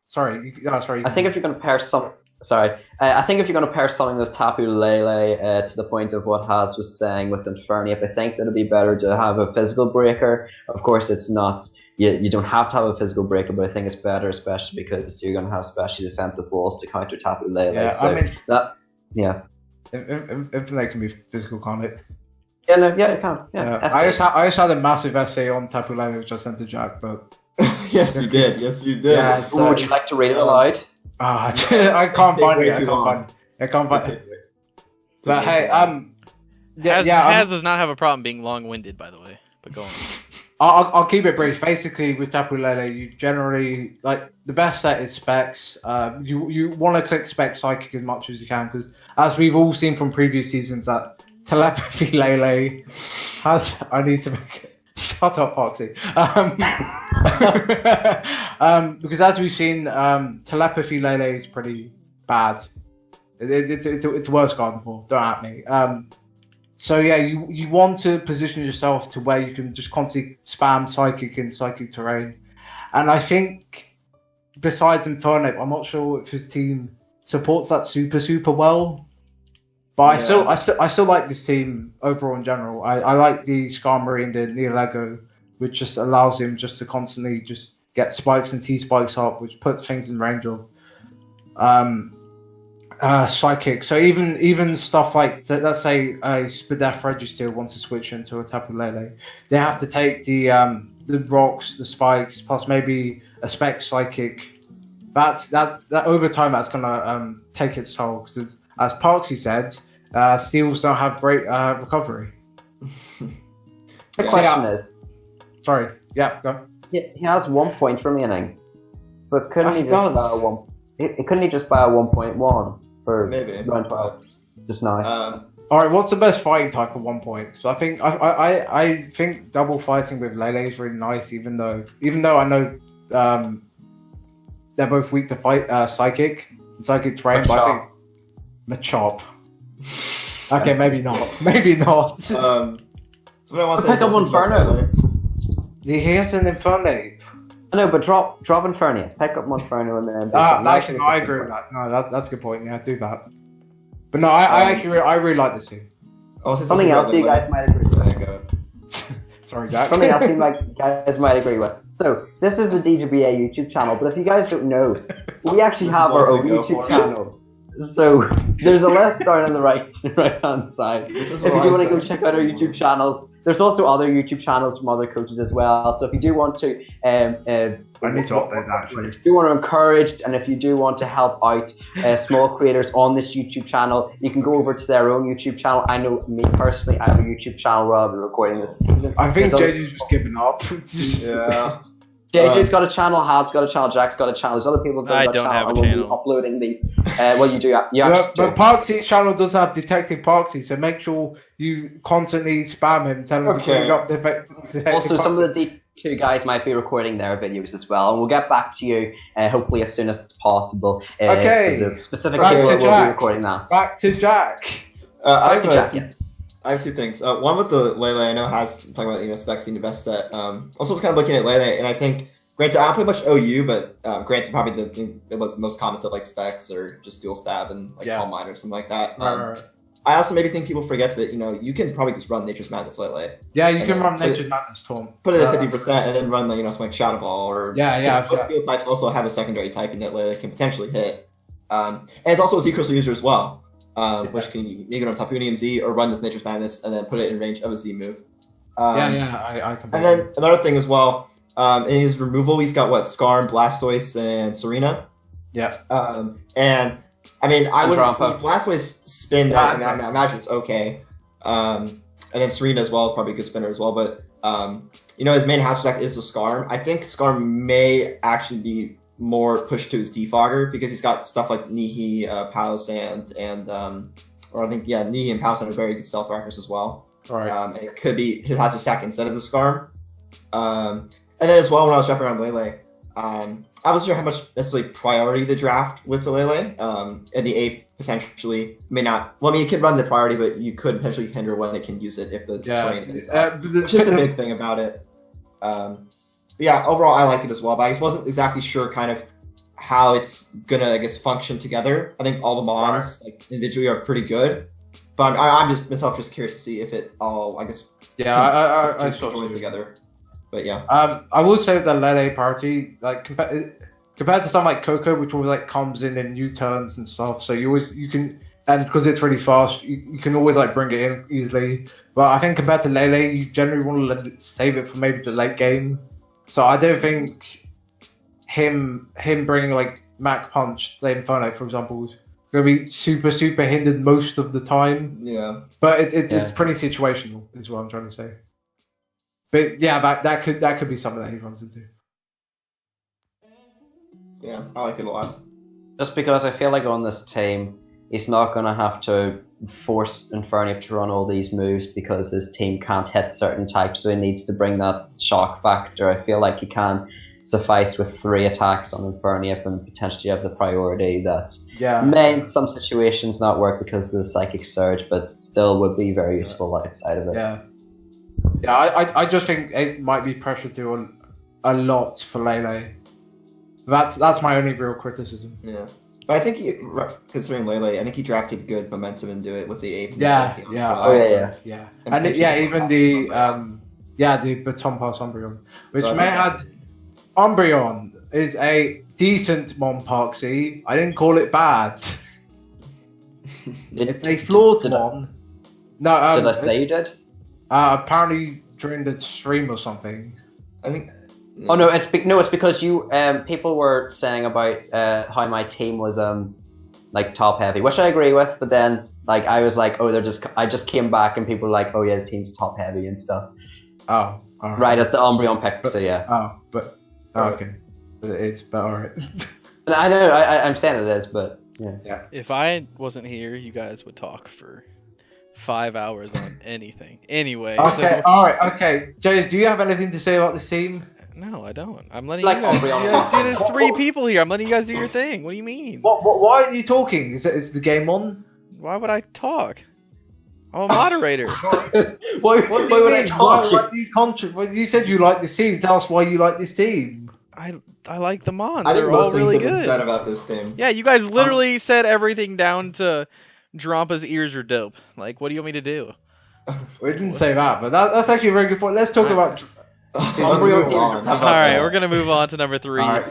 Sorry. I think if you're going to pair I think if you're going to pair something with Tapu Lele to the point of what Haz was saying with Infernape, I think that it'd be better to have a physical breaker. Of course, it's not. You don't have to have a physical breaker, but I think it's better, especially because you're going to have specially defensive walls to counter Tapu Lele. Yeah, so I mean, Infernape can be physical, can't it? Yeah, it can. Yeah. I just had a massive essay on Tapu Lele, which I sent to Jack, but. Yes, you did. Yeah, would you like to read it aloud? I can't find it. I can't find it. But hey, Haz does not have a problem being long-winded, by the way. But go on. I'll keep it brief. Basically, with Tapu Lele, you generally like the best set is Specs. You want to click Specs Psychic as much as you can, because as we've all seen from previous seasons, that Telepathy Lele has. I need to make it. Shut up, Foxy. Because as we've seen, Telepathy Lele is pretty bad. It's worse Garden Form. Don't at me. So yeah, you want to position yourself to where you can just constantly spam Psychic and Psychic Terrain. And I think, besides Infernape, I'm not sure if his team supports that super well. But I still like this team overall in general. I like the Skarmory and the Neolego, which just allows him just to constantly just get spikes and T-spikes up, which puts things in range of Psychic. So even stuff like, let's say a Spadef Registeel wants to switch into a Tapu Lele, they have to take the rocks, the spikes, plus maybe a Spec Psychic. That over time that's gonna take its toll, because as Parksy said, steals don't have great recovery. The question is... Sorry, yeah, go. He has 1 point remaining, but couldn't he just buy a 1... Couldn't he just buy a 1.1 for round 12 just now? Alright, what's the best fighting type for 1 point? So I think double fighting with Lele is really nice, even though I know they're both weak to fight Psychic and Psychic terrain, but I think Machop. Okay, maybe not. Maybe not. Pick up Inferno. He has an Inferno. I know, but drop Inferno. Pick up Monferno and then... actually, no, I agree with that. No, that's a good point. Yeah, do that. But no, I really like this team. Something else you guys might agree with. Sorry, Jack. Something else you guys might agree with. So, this is the DGBA YouTube channel, but if you guys don't know, we actually have our own YouTube channels. So, there's a list down on the right-hand side. If you do want to go check out our YouTube channels, there's also other YouTube channels from other coaches as well. So if you do want to, I need to update that actually. If you do want to encourage, and if you do want to help out small creators on this YouTube channel, you can go over to their own YouTube channel. I know me personally, I have a YouTube channel where I'll be recording this season. I think JJ's just giving up. Yeah. JJ's got a channel, Hal's got a channel, Jack's got a channel, there's other people's got a channel. I don't have a channel. We'll be uploading these. Well, you do. But Parksy's channel does have Detective Parksy, so make sure you constantly spam him, tell him to bring up the Also, some of the D2 guys might be recording their videos as well, and we'll get back to you hopefully as soon as possible. Okay. The specific video we'll be recording that. Back to Jack. I have two things. One with the Lele, I know has talking about specs being the best set. Also, it's kind of looking at Lele, and I think granted I don't play much OU, but granted probably the most common set like specs or just dual stab and like Calm Mind or something like that. Right. I also maybe think people forget that you can probably just run Nature's Madness Lele. Yeah, you can run Nature's Madness Tom. Put it at 50% and then run something like Shadow Ball or most steel types also have a secondary typing that Lele can potentially hit. And it's also a Z Crystal user as well. Which can make it on Tapu Z or run this Nature's Madness and then put it in range of a Z move. I completely. And then another thing as well, in his removal, he's got Skarm, Blastoise, and Serena. Yeah. And I mean, I wouldn't see Blastoise spin. I imagine it's okay. And then Serena as well is probably a good spinner as well. But his main hazard deck is the Skarm. I think Skarm may actually be more pushed to his defogger because he's got stuff like Nihi, Palossand, and or I think Nihi and Palossand are very good stealth rackers as well. Right. And it could be his hazard stack instead of the Skarm. And then as well when I was drafting around Lele, I wasn't sure how much necessarily priority the draft with the Lele. And the Ape potentially may not. Well, I mean, you could run the priority, but you could potentially hinder when it can use it if the terrain is up, which is the big thing about it. But yeah, overall, I like it as well. But I just wasn't exactly sure kind of how it's gonna, I guess, function together. I think all the mons individually are pretty good, but I'm just myself just curious to see if it all, I guess, I joins together. But yeah, I will say the Lele party, like compared to something like Coco, which always comes in new turns and stuff. So you can, and because it's really fast, you can always bring it in easily. But I think compared to Lele, you generally want to save it for maybe the late game. So I don't think him bringing Mac Punch, the Inferno, for example, is going to be super hindered most of the time. Yeah. But it's pretty situational, is what I'm trying to say. But yeah, that could be something that he runs into. Yeah, I like it a lot. Just because I feel like on this team, he's not going to have to force Inferno to run all these moves because his team can't hit certain types, so he needs to bring that shock factor. I feel like he can suffice with 3 attacks on Inferno and potentially have the priority that may in some situations not work because of the Psychic Surge, but still would be very useful outside of it. Yeah, I just think it might be pressure to a lot for Lele. That's my only real criticism. Yeah. But I think considering Lele, I think he drafted good momentum into it with the ape. Yeah. And even the Baton Pass Umbreon, which may add, Umbreon is a decent Monparksy. I didn't call it bad. It's a flawed one. No, did I say you did? Apparently during the stream or something. I think. Oh no, it's because you people were saying about how my team was like top heavy, which I agree with. But then like I was like, oh, I just came back and people were like, oh yeah, his team's top heavy and stuff. Oh, right at the Umbreon pick. So yeah. Okay, but it is. But alright. I know I'm saying it is, but yeah. If I wasn't here, you guys would talk for 5 hours on anything. Anyway. Okay. All right. Okay. Jay, do you have anything to say about this team? No, I don't. I'm letting you guys. There's 3 people here. I'm letting you guys do your thing. What do you mean? Why are you talking? Is the game on? Why would I talk? I'm a moderator. Why would I talk? You said you like this team. Tell us why you like this team. I like the Mons. I think They're most all things really have been good. said about this team. Yeah, you guys literally said everything down to Drompa's ears are dope. Like, what do you want me to do? We didn't say that, but that's actually a very good point. Let's talk about. Let's move on. All right, we're gonna move on to number 3 right.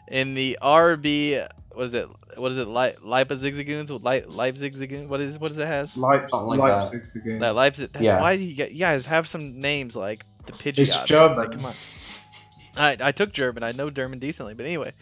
in the RB. What is it? Leipzigzagoons? Leipzigzagoons? What does it has? Leipzigzagoons. That Leipzig. Yeah. Why do you guys have some names like the Pidgeots? It's German. Like, come on. I took German. I know German decently, but anyway.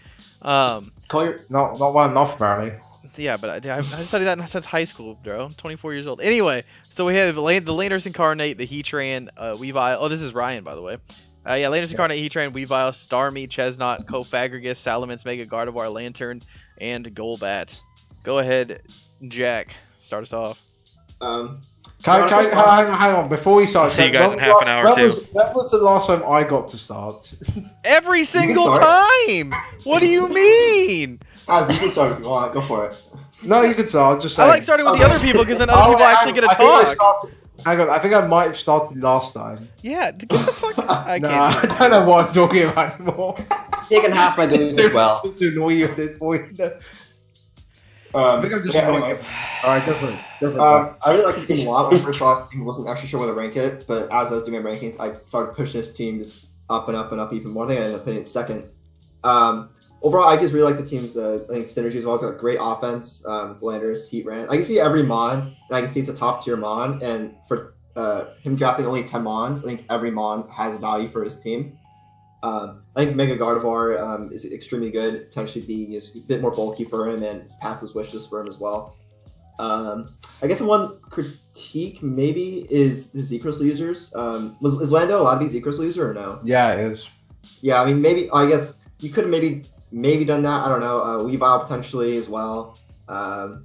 Call your Not well enough, apparently. Yeah, but I studied that since high school, bro. I'm 24 years old. Anyway, so we have the Laners Incarnate, the Heatran, Weavile. Oh, this is Ryan, by the way. Laners Incarnate, Heatran, Weavile, Starmie, Chesnot, Cofagrigus, Salamence, Mega Gardevoir, Lantern, and Golbat. Go ahead, Jack. Start us off. Hang on, before we start. See you guys in half an hour, too. When was the last time I got to start? Every single time! What do you mean? Az, you can start if you want. Go for it. No, you can start. Just saying. I like starting with the other people because then other people actually get to talk. Hang on, I think I might have started last time. Yeah, get the fuck out. I can't. I don't know what I'm talking about anymore. taking half my goons as well. Just to annoy you at this point. I think I'm just annoying. Alright, go for it. I really like this team a lot. When I first saw this team, I wasn't actually sure where to rank it, but as I was doing my rankings, I started pushing this team just up and up and up even more. I think I ended up putting it second. Overall, I just really like the team's I think synergy as well. It's got great offense, Flanders, Heatran. I can see every Mon, and I can see it's a top tier Mon, and for him drafting only 10 Mons, I think every Mon has value for his team. I think Mega Gardevoir is extremely good, potentially be a bit more bulky for him and pass his wishes for him as well. I guess one critique maybe is the Zekros users. Is Lando allowed to be Zekros user or no? Yeah, it is. Yeah, I mean, I guess you could have maybe done that. I don't know. Weavile potentially as well. But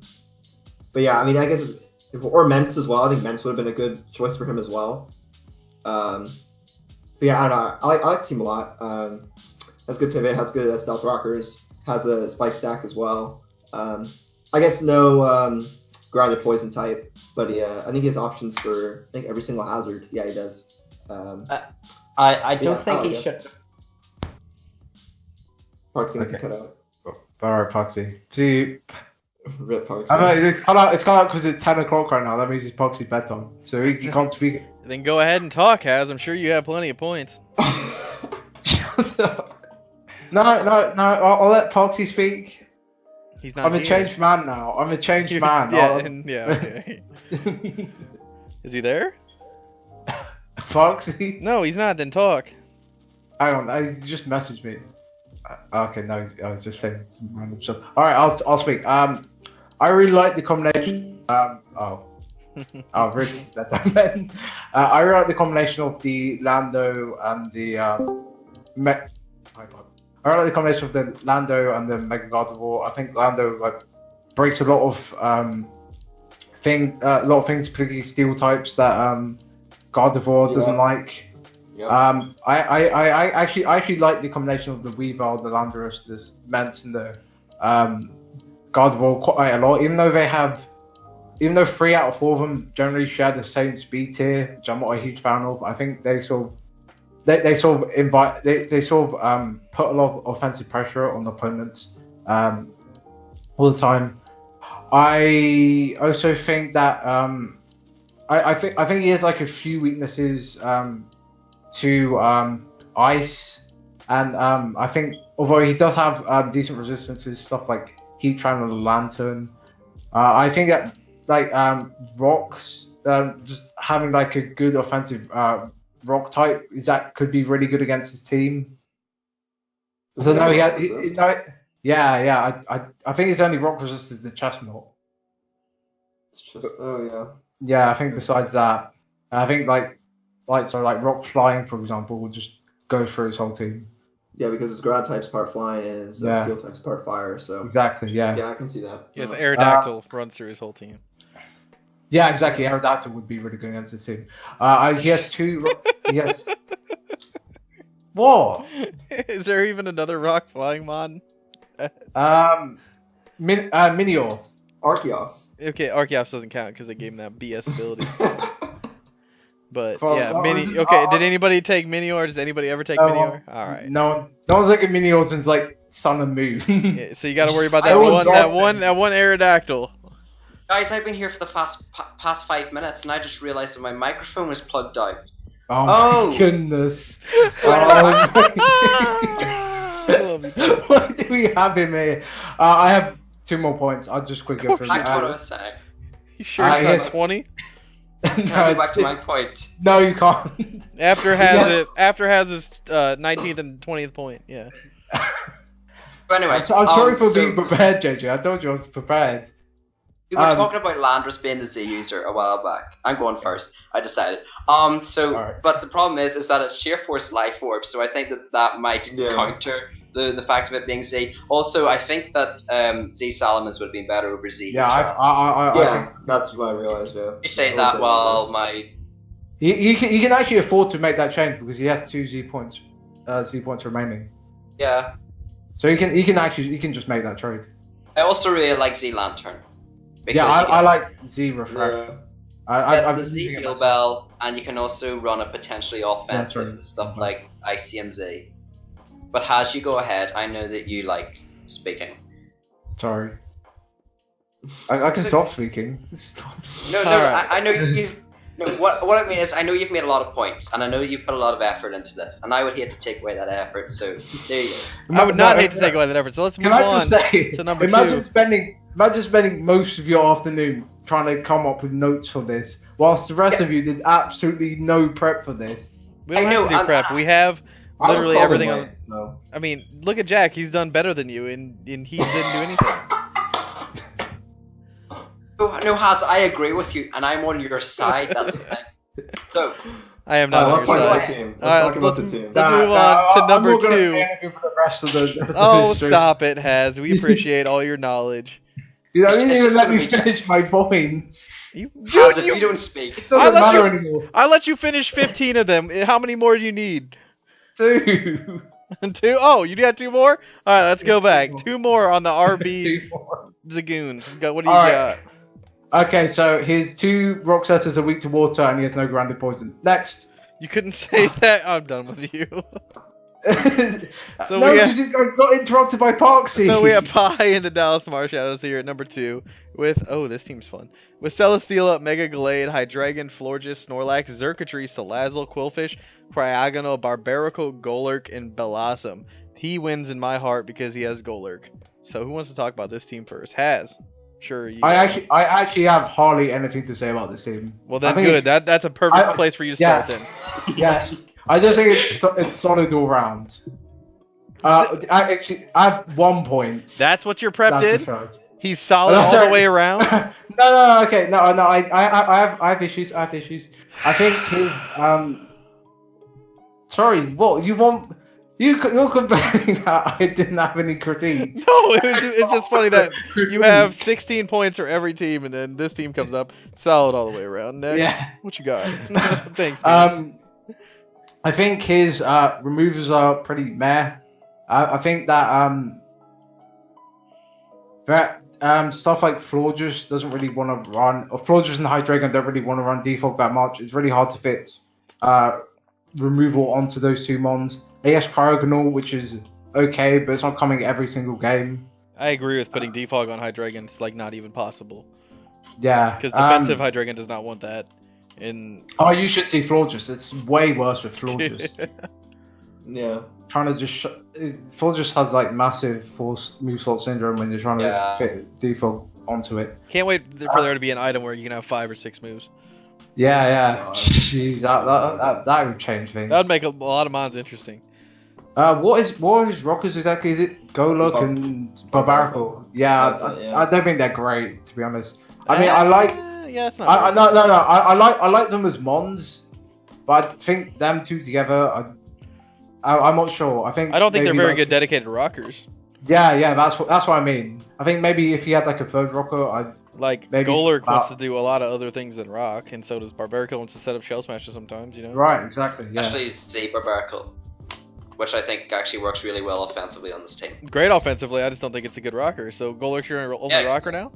yeah, I mean, I guess or Mence as well. I think Mence would have been a good choice for him as well. But yeah, I don't know. I like the team a lot. Has good pivot, has good stealth rockers, has a spike stack as well. I guess no grounded poison type, but yeah, I think he has options for every single hazard. Yeah, he does. I don't think he should. Parksy cut out. Alright, Parksy. See. Rip Parksy. I know it's cut out because it's 10 o'clock right now. That means it's Parksy's bedtime, so he can't speak. Then go ahead and talk, Haz. I'm sure you have plenty of points. Shut up. No. I'll let Parksy speak. He's not. I'm a changed man now. I'm a changed man. Okay. Is he there? Parksy? No, he's not. Then talk. Hang on. He just messaged me. Okay, no. I was just saying some random stuff. All right, I'll speak. I really like the combination. Oh, really? That's what I meant. I really like the combination of the Lando and the I really like the combination of the Lando and the Mega Gardevoir. I think Lando breaks a lot of things, particularly steel types that Gardevoir doesn't like. Yep. I actually like the combination of the Weavile, the Landorus, the Mence, and the Gardevoir quite a lot. Even though 3 out of 4 of them generally share the same speed tier, which I'm not a huge fan of, I think they sort of put a lot of offensive pressure on opponents. all the time. I also think that I think he has like a few weaknesses to ice, and I think although he does have decent resistances, stuff like Heat Channel Lantern, I think that like rocks, just having like a good offensive rock type could be really good against his team. So no, I think his only rock resistance is the Chestnut. It's just yeah. Yeah, I think besides that, I think like rock flying, for example, will just go through his whole team. Yeah, because his ground type's part flying and his steel type's part fire. So exactly, yeah. Yeah, I can see that. Yes, Aerodactyl runs through his whole team. Yeah, exactly. Aerodactyl would be really good against his team. He has two. Yes. What? Is there even another rock flying mon? Minior. Archeops. Okay, Archeops doesn't count because they gave him that BS ability. But Well, Mini. Okay, did anybody take Minior? Does anybody ever take Minior? All right. No one's taking Minior since like Sun and Moon. Yeah, so you got to worry about that one Aerodactyl. Guys, I've been here for the past 5 minutes, and I just realized that my microphone was plugged out. Oh my goodness! What do we have him here? I have 2 more points. I'll just quickly go through. I thought I was saying. You sure it's not 20? No, go back to my point. No, you can't. After has his 19th and 20th point. Yeah. But anyway, I'm sorry for being prepared, JJ. I told you I was prepared. We were talking about Landorus being the Z user a while back. I'm going first. I decided. Right. But the problem is that it's sheer force life orb, so I think that might counter the fact of it being Z. Also, I think that Z Salamence would have been better over Z. Yeah, I think that's what I realized. Yeah. You say that while my he can actually afford to make that change because he has 2 Z points remaining. Yeah. So he can just make that trade. I also really like Z Lantern. Yeah, I like Z Refract. Yeah. The Z Heal Bell, and you can also run a potentially offensive stuff like ICMZ. But Haz, you go ahead. I know that you like speaking. Sorry. I can stop speaking. Stop. No, right. I know you've. No, what I mean is, I know you've made a lot of points, and I know you've put a lot of effort into this, and I would hate to take away that effort. So there you go. I would not hate to take away that effort. So let's move on to number 2. Imagine spending most of your afternoon trying to come up with notes for this, whilst the rest of you did absolutely no prep for this. We don't have to do prep. We have literally everything on. So. I mean, look at Jack. He's done better than you, and he didn't do anything. No, Haz, I agree with you, and I'm on your side. That's the thing. So, I am not on your side. Let's move on to number 2. Oh, stop it, Haz. We appreciate all your knowledge. You didn't even let me finish my points. Haz, if you don't speak, it doesn't matter anymore. I let you finish 15 of them. How many more do you need? 2. 2? Oh, you got 2 more? All right, let's go back. 2 more on the RB Zagoons. What do you got? Okay, so his 2 rock setters are weak to water and he has no grounded poison. Next. You couldn't say that. I'm done with you. So because you got interrupted by Parksy. So we have Pie and the Dallas Marshadows here at number 2 with, this team's fun. With Celesteela, Mega Glade, Hydreigon, Florges, Snorlax, Xurkitree, Salazzle, Quillfish, Cryogonal, Barbarical, Golurk, and Bellossom. He wins in my heart because he has Golurk. So who wants to talk about this team first? Haz. Sure. I actually have hardly anything to say about this team. Well, then good. That's a perfect place for you to start then. Yes. I just think it's solid all round. I have 1 point. That's what your prep did? He's solid all the way around? Okay. I have issues. I think his sorry, what you want? You're complaining that I didn't have any critique. No, it's just funny that you have 16 points for every team, and then this team comes up solid all the way around. Next, what you got? Thanks. Man. I think his removers are pretty meh. I think that stuff like Florges doesn't really want to run, or Florges and Hydreigon don't really want to run default that much. It's really hard to fit removal onto those 2 mons. AS Cryogonal, which is okay, but it's not coming every single game. I agree with putting Defog on Hydreigon. It's like not even possible. Yeah. Because defensive Hydreigon does not want that. Oh, you should see Florges. It's way worse with Florges. Yeah. Trying to just Florges has like massive force movesault syndrome when you're trying to fit Defog onto it. Can't wait for there to be an item where you can have 5 or 6 moves. Yeah. Jeez, that would change things. That would make a lot of mons interesting. What is Rockers exactly? Is it Golok and Barbarical? Yeah, I don't think they're great, to be honest. I mean, I like. Yeah, it's not. No. I like them as mons, but I think them two together. I'm not sure. I don't think they're very good dedicated rockers. Yeah. That's what I mean. I think maybe if he had like a third rocker, Golurk wants to do a lot of other things than rock, and so does Barbarical wants to set up Shell Smasher sometimes. Right. Exactly. Yeah. Actually, Z Barbarical, which I think actually works really well offensively on this team. Great offensively, I just don't think it's a good rocker. So Golurk's your only rocker now?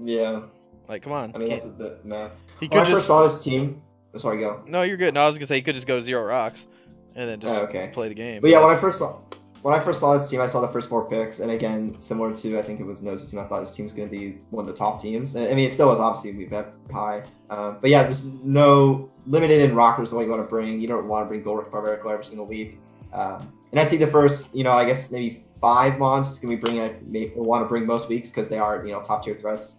Yeah. Like, come on. I mean, that's a bit, nah. When I first saw this team... Oh, sorry, go. No, you're good. No, I was going to say he could just go 0 rocks and then just play the game. But yeah, when I first saw this team, I saw the first 4 picks, and again, similar to, I think it was Nose's team, I thought this team's going to be one of the top teams. I mean, it still is, obviously, we bet high. But yeah, there's no limited in rockers the way you want to bring. You don't want to bring Golurk Barbarical every single week. And I see the first, I guess maybe 5 mons can we want to bring most weeks because they are, top tier threats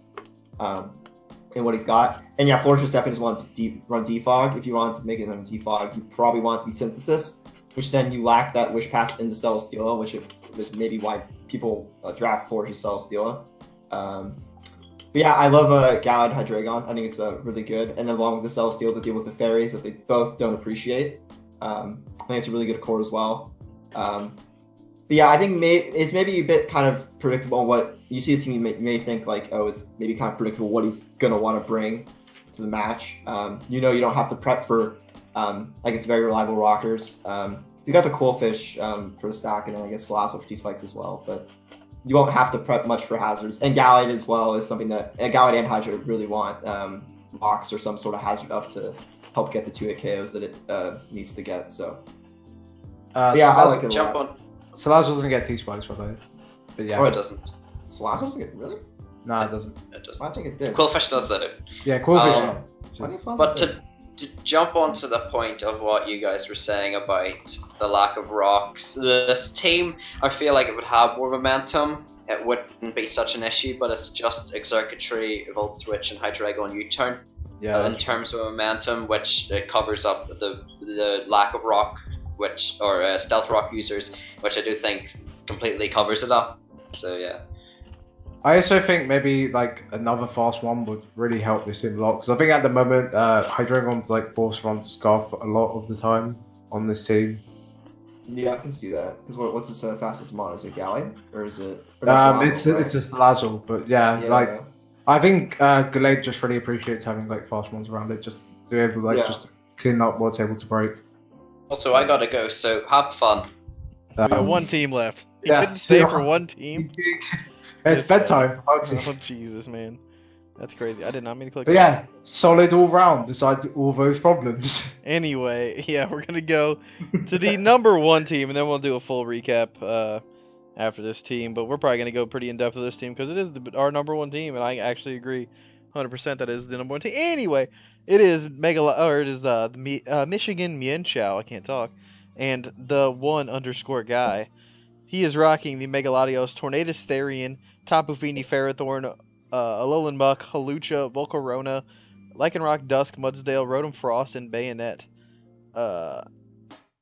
in what he's got. And yeah, Florges definitely just want to run Defog. If you want to make it run Defog, you probably want it to be Synthesis, which then you lack that Wish Pass into Celesteela, which is maybe why people draft Florges Celesteela. But yeah, I love Galad Hydreigon. I think it's really good. And then along with the Celesteela to deal with the fairies that they both don't appreciate. I think it's a really good core as well. But yeah, I think it's maybe a bit kind of predictable what you see. This team, you may think like, oh, it's maybe kind of predictable what he's gonna want to bring to the match. You don't have to prep for it's very reliable rockers. You got the Coolfish for the stack, and then I guess Salazzle for T-Spikes as well. But you won't have to prep much for hazards. And Gallade as well is something that Gallade and Hydra really want locks or some sort of hazard up to help get the 2-hit KOs that it needs to get. So yeah, I like it a lot. Salazzle doesn't get T-Spikes for that. But yeah. Oh, it doesn't. Salazzle doesn't get really? No, it doesn't. It doesn't. I think it did. Quillfish does though. Yeah, Quillfish does. But to jump onto the point of what you guys were saying about the lack of rocks, this team, I feel like it would have more momentum. It wouldn't be such an issue, but it's just Exarcatry, Volt Switch, and Hydreigon U-turn. Yeah. In terms of momentum, which covers up the lack of rock, or stealth rock users, which I do think completely covers it up. So yeah. I also think maybe like another fast one would really help this team a lot, because I think at the moment Hydreigon's like force run Scarf a lot of the time on this team. Yeah, I can see that. Because what's his fastest mon? Is it Gallade or is it? It's just Salazzle, but yeah. I think Gallade just really appreciates having like fast ones around it, just to be able to just clean up what's able to break. Also, I gotta go, so have fun. We got one team left. He couldn't stay for one team. It's bedtime. Oh, Jesus, man. That's crazy. I did not mean to click. But yeah, solid all round, besides all those problems. Anyway, yeah, we're going to go to the number 1 team, and then we'll do a full recap after this team. But we're probably going to go pretty in-depth with this team, because it is our number 1 team, and I actually agree 100% that is the number 1 team. Anyway, it is Michigan Mienshao, I can't talk, and the _guy. He is rocking the Megaladios, Tornadus Therian, Tapu Fini, Ferrothorn, Alolan Muck, Hawlucha, Volcarona, Lycanroc, Dusk, Mudsdale, Rotom Frost, and Bayonet.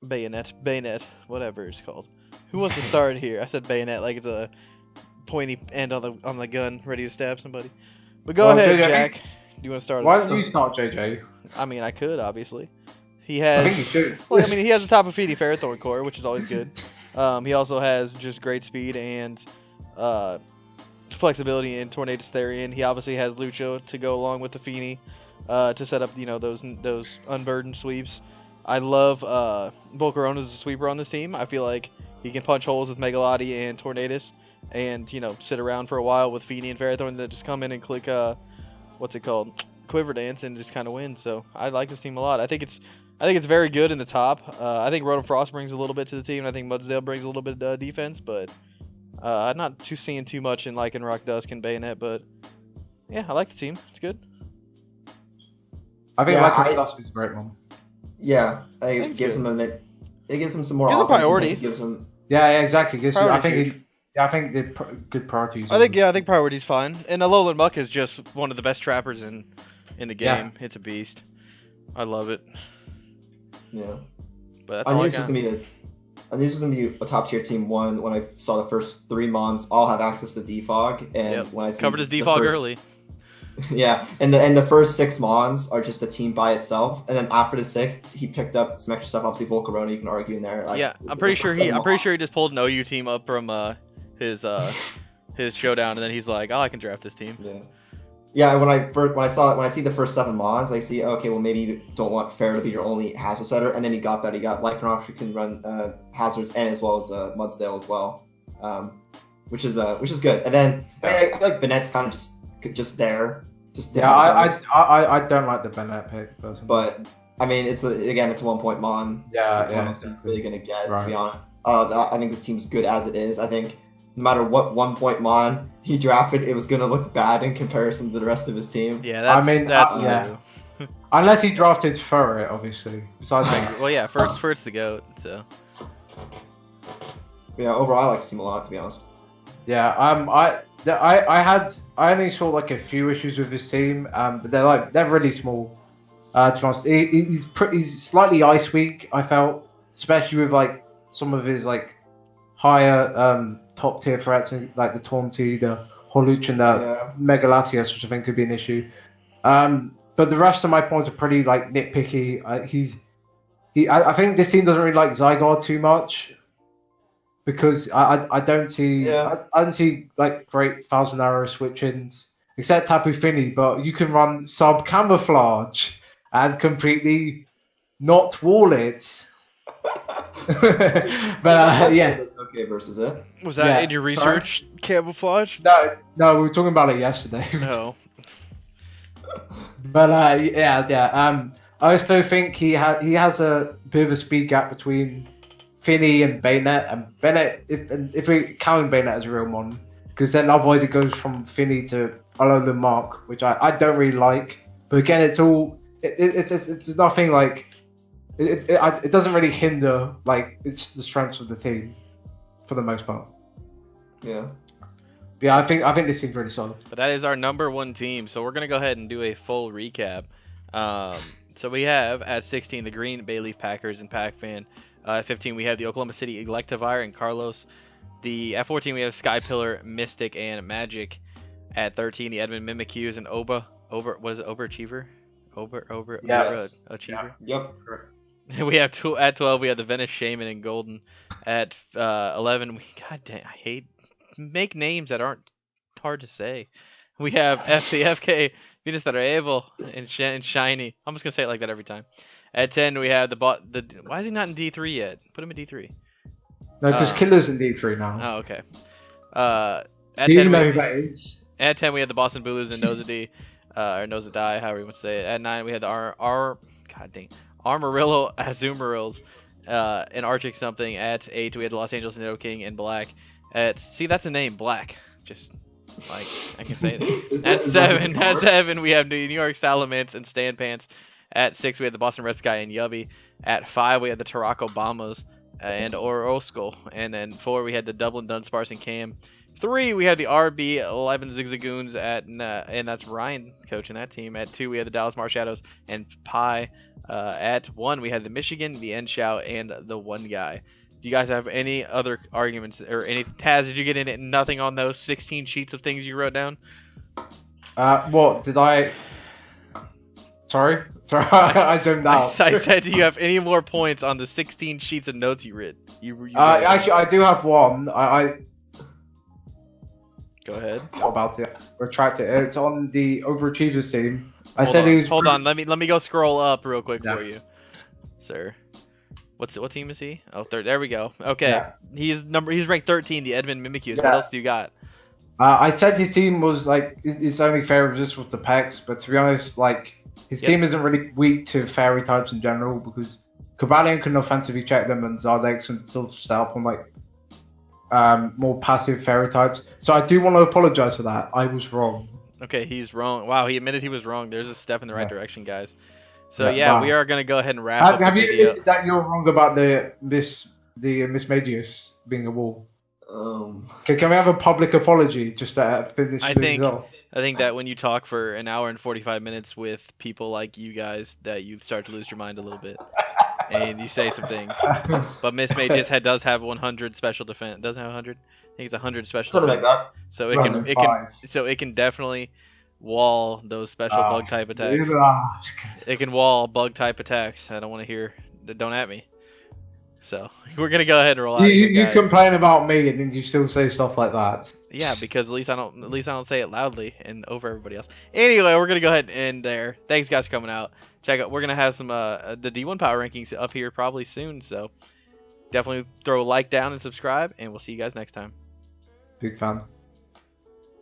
Bayonet, whatever it's called. Who wants to start here? I said Bayonet like it's a pointy end on the gun, ready to stab somebody. But go ahead, JJ. Jack. Do you want to start? Why don't you start, JJ? I mean, I could, obviously. He has. I think you should. Well, I mean, he has a Tapu Fini Ferrothorn core, which is always good. He also has just great speed and flexibility in Tornadus Therian. He obviously has Lucho to go along with the Fini to set up those unburdened sweeps. I love Volcarona as a sweeper on this team. I feel like he can punch holes with Megalodi and Tornadus, and sit around for a while with Fini and Ferrothorn that just come in and click what's it called, Quiver Dance, and just kind of win. So I like this team a lot. I think it's very good in the top. I think Rotom Frost brings a little bit to the team, and I think Mudsdale brings a little bit of defense, but I'm not seeing too much in Lycanroc, Dusk, and Bayonet, but yeah, I like the team. It's good. I think Lycanroc Dusk is a great one. Yeah, it gives him some more. Gives him priority. Gives him. Yeah, exactly. I think they're good priorities. I think priority's fine. And Alolan Muck is just one of the best trappers in the game. Yeah. It's a beast. I love it. Yeah. But that's I knew this was gonna be a top tier team when I saw the first 3 mons all have access to Defog, and when I covered his Defog early. Yeah, and the first 6 mons are just a team by itself, and then after the 6th, he picked up some extra stuff. Obviously, Volcarona, you can argue in there. Yeah, I'm pretty sure he just pulled an OU team up from his showdown, and then he's like, oh, I can draft this team. Yeah. Yeah, when I see the first 7 mons, I see, okay, well, maybe you don't want Fair to be your only hazard setter, and then he got Lycanroc, who can run hazards, and as well as Mudsdale as well, which is good. And then I feel like Bennett's kind of just there. Yeah, I don't like the Bennett pick personally. But I mean, it's a 1-point mon. Yeah, it's really gonna get, to be honest. I think this team's good as it is. I think no matter what 1-point mon he drafted, it was gonna look bad in comparison to the rest of his team. Yeah, that's true. Unless he drafted Furret, obviously. Besides that. Well, yeah, Furret's the GOAT, so. Yeah, overall, I like this team a lot, to be honest. Yeah, I only saw like a few issues with his team, but they're really small. To be honest, he's slightly ice weak. I felt, especially with like some of his like higher top tier threats like the Taunty, the Holuch, and the Megalatios, which I think could be an issue. But the rest of my points are pretty like nitpicky. I think this team doesn't really like Zygarde too much. Because I don't see I don't see like great Thousand Arrow switch-ins except Tapu Fini, but you can run sub camouflage and completely not wall it. But yeah, okay versus it. Was that in your research? Camouflage? No, we were talking about it yesterday. No. But I also think he has a bit of a speed gap between Finny and Bayonet, and Bennett, if we count Bayonet as a real mon, because then otherwise it goes from Finny to Alolan Mark, which I don't really like. But again, it's nothing like it doesn't really hinder like it's the strengths of the team for the most part. Yeah. Yeah, I think this team's really solid. But that is our number 1 team, so we're gonna go ahead and do a full recap. So we have at 16 the Green Bayleef Packers and Pac-Fan. At 15 we have the Oklahoma City Electivire and Carlos. At 14 we have Sky Pillar, Mystic, and Magic. At 13 the Edmond Mimkyus and Overachiever? Overachiever? Yeah. Yep. Correct. We have at 12 we have the Venice Shaymin and Golden. At 11 make names that aren't hard to say. We have FK Venusarajevo and Shiny. I'm just gonna say it like that every time. At 10 we have why is he not in D3 yet? Put him in D3. No, because Killer's in D3 now. Oh, okay. Do you know who that is? At 10 we had the Boston Bulus and Nozadi, or Nozadai, however you want to say it. At 9 we had the Armarilo Azumarills, and Arctic something. At 8 we had the Los Angeles Nidoking in black. See, that's a name, Black. Just like I can say it. At 7 we have the New York Salamence and Stan Pants. At 6 we had the Boston Red Sky and Yubby. At 5 we had the Turok Obamas and Oroskull. And then 4 we had the Dublin Dunsparce and Cam. 3 we had the RB Leipzigzagoons and that's Ryan coaching that team. At 2 we had the Dallas Marshadows and Pi. At 1 we had the Michigan, the Enshout, and the One Guy. Do you guys have any other arguments or any Taz? Did you get in nothing on those 16 sheets of things you wrote down? What did I? Sorry, I zoomed out. I said, do you have any more points on the 16 sheets of notes you read? Actually, I do have one. Go ahead. What about it? Retract it. It's on the Overachievers team. Hold on. Let me go scroll up real quick for you, sir. What team is he? Oh, third. There we go. Okay. Yeah. He's ranked 13. The Edmond Mimkyus. Yeah. What else do you got? I said his team was like it's only fair just with the packs, but to be honest, like his team isn't really weak to fairy types in general because Cobalion can offensively check them and Zardex can still stop on like more passive fairy types. So I do want to apologize for that. I was wrong. Okay, he's wrong. Wow, he admitted he was wrong. There's a step in the right direction, guys. So Yeah, wow. we are gonna go ahead and wrap up the Have you video. admitted that you're wrong about the Miss Medius being a wall? Can we have a public apology just to finish things off? I think that when you talk for an hour and 45 minutes with people like you guys, that you start to lose your mind a little bit, and you say some things. But Miss Magius does have 100 special defense. Doesn't have 100. I think it's 100 special Something defense. like that. So it can definitely wall those special bug type attacks. It can wall bug type attacks. I don't want to hear. Don't at me. So we're gonna go ahead and roll out. You complain about me and then you still say stuff like that. Yeah, because at least I don't say it loudly and over everybody else. Anyway, we're gonna go ahead and end there. Thanks guys for coming out. Check out. We're gonna have some the D1 power rankings up here probably soon. So definitely throw a like down and subscribe, and we'll see you guys next time. Big fan.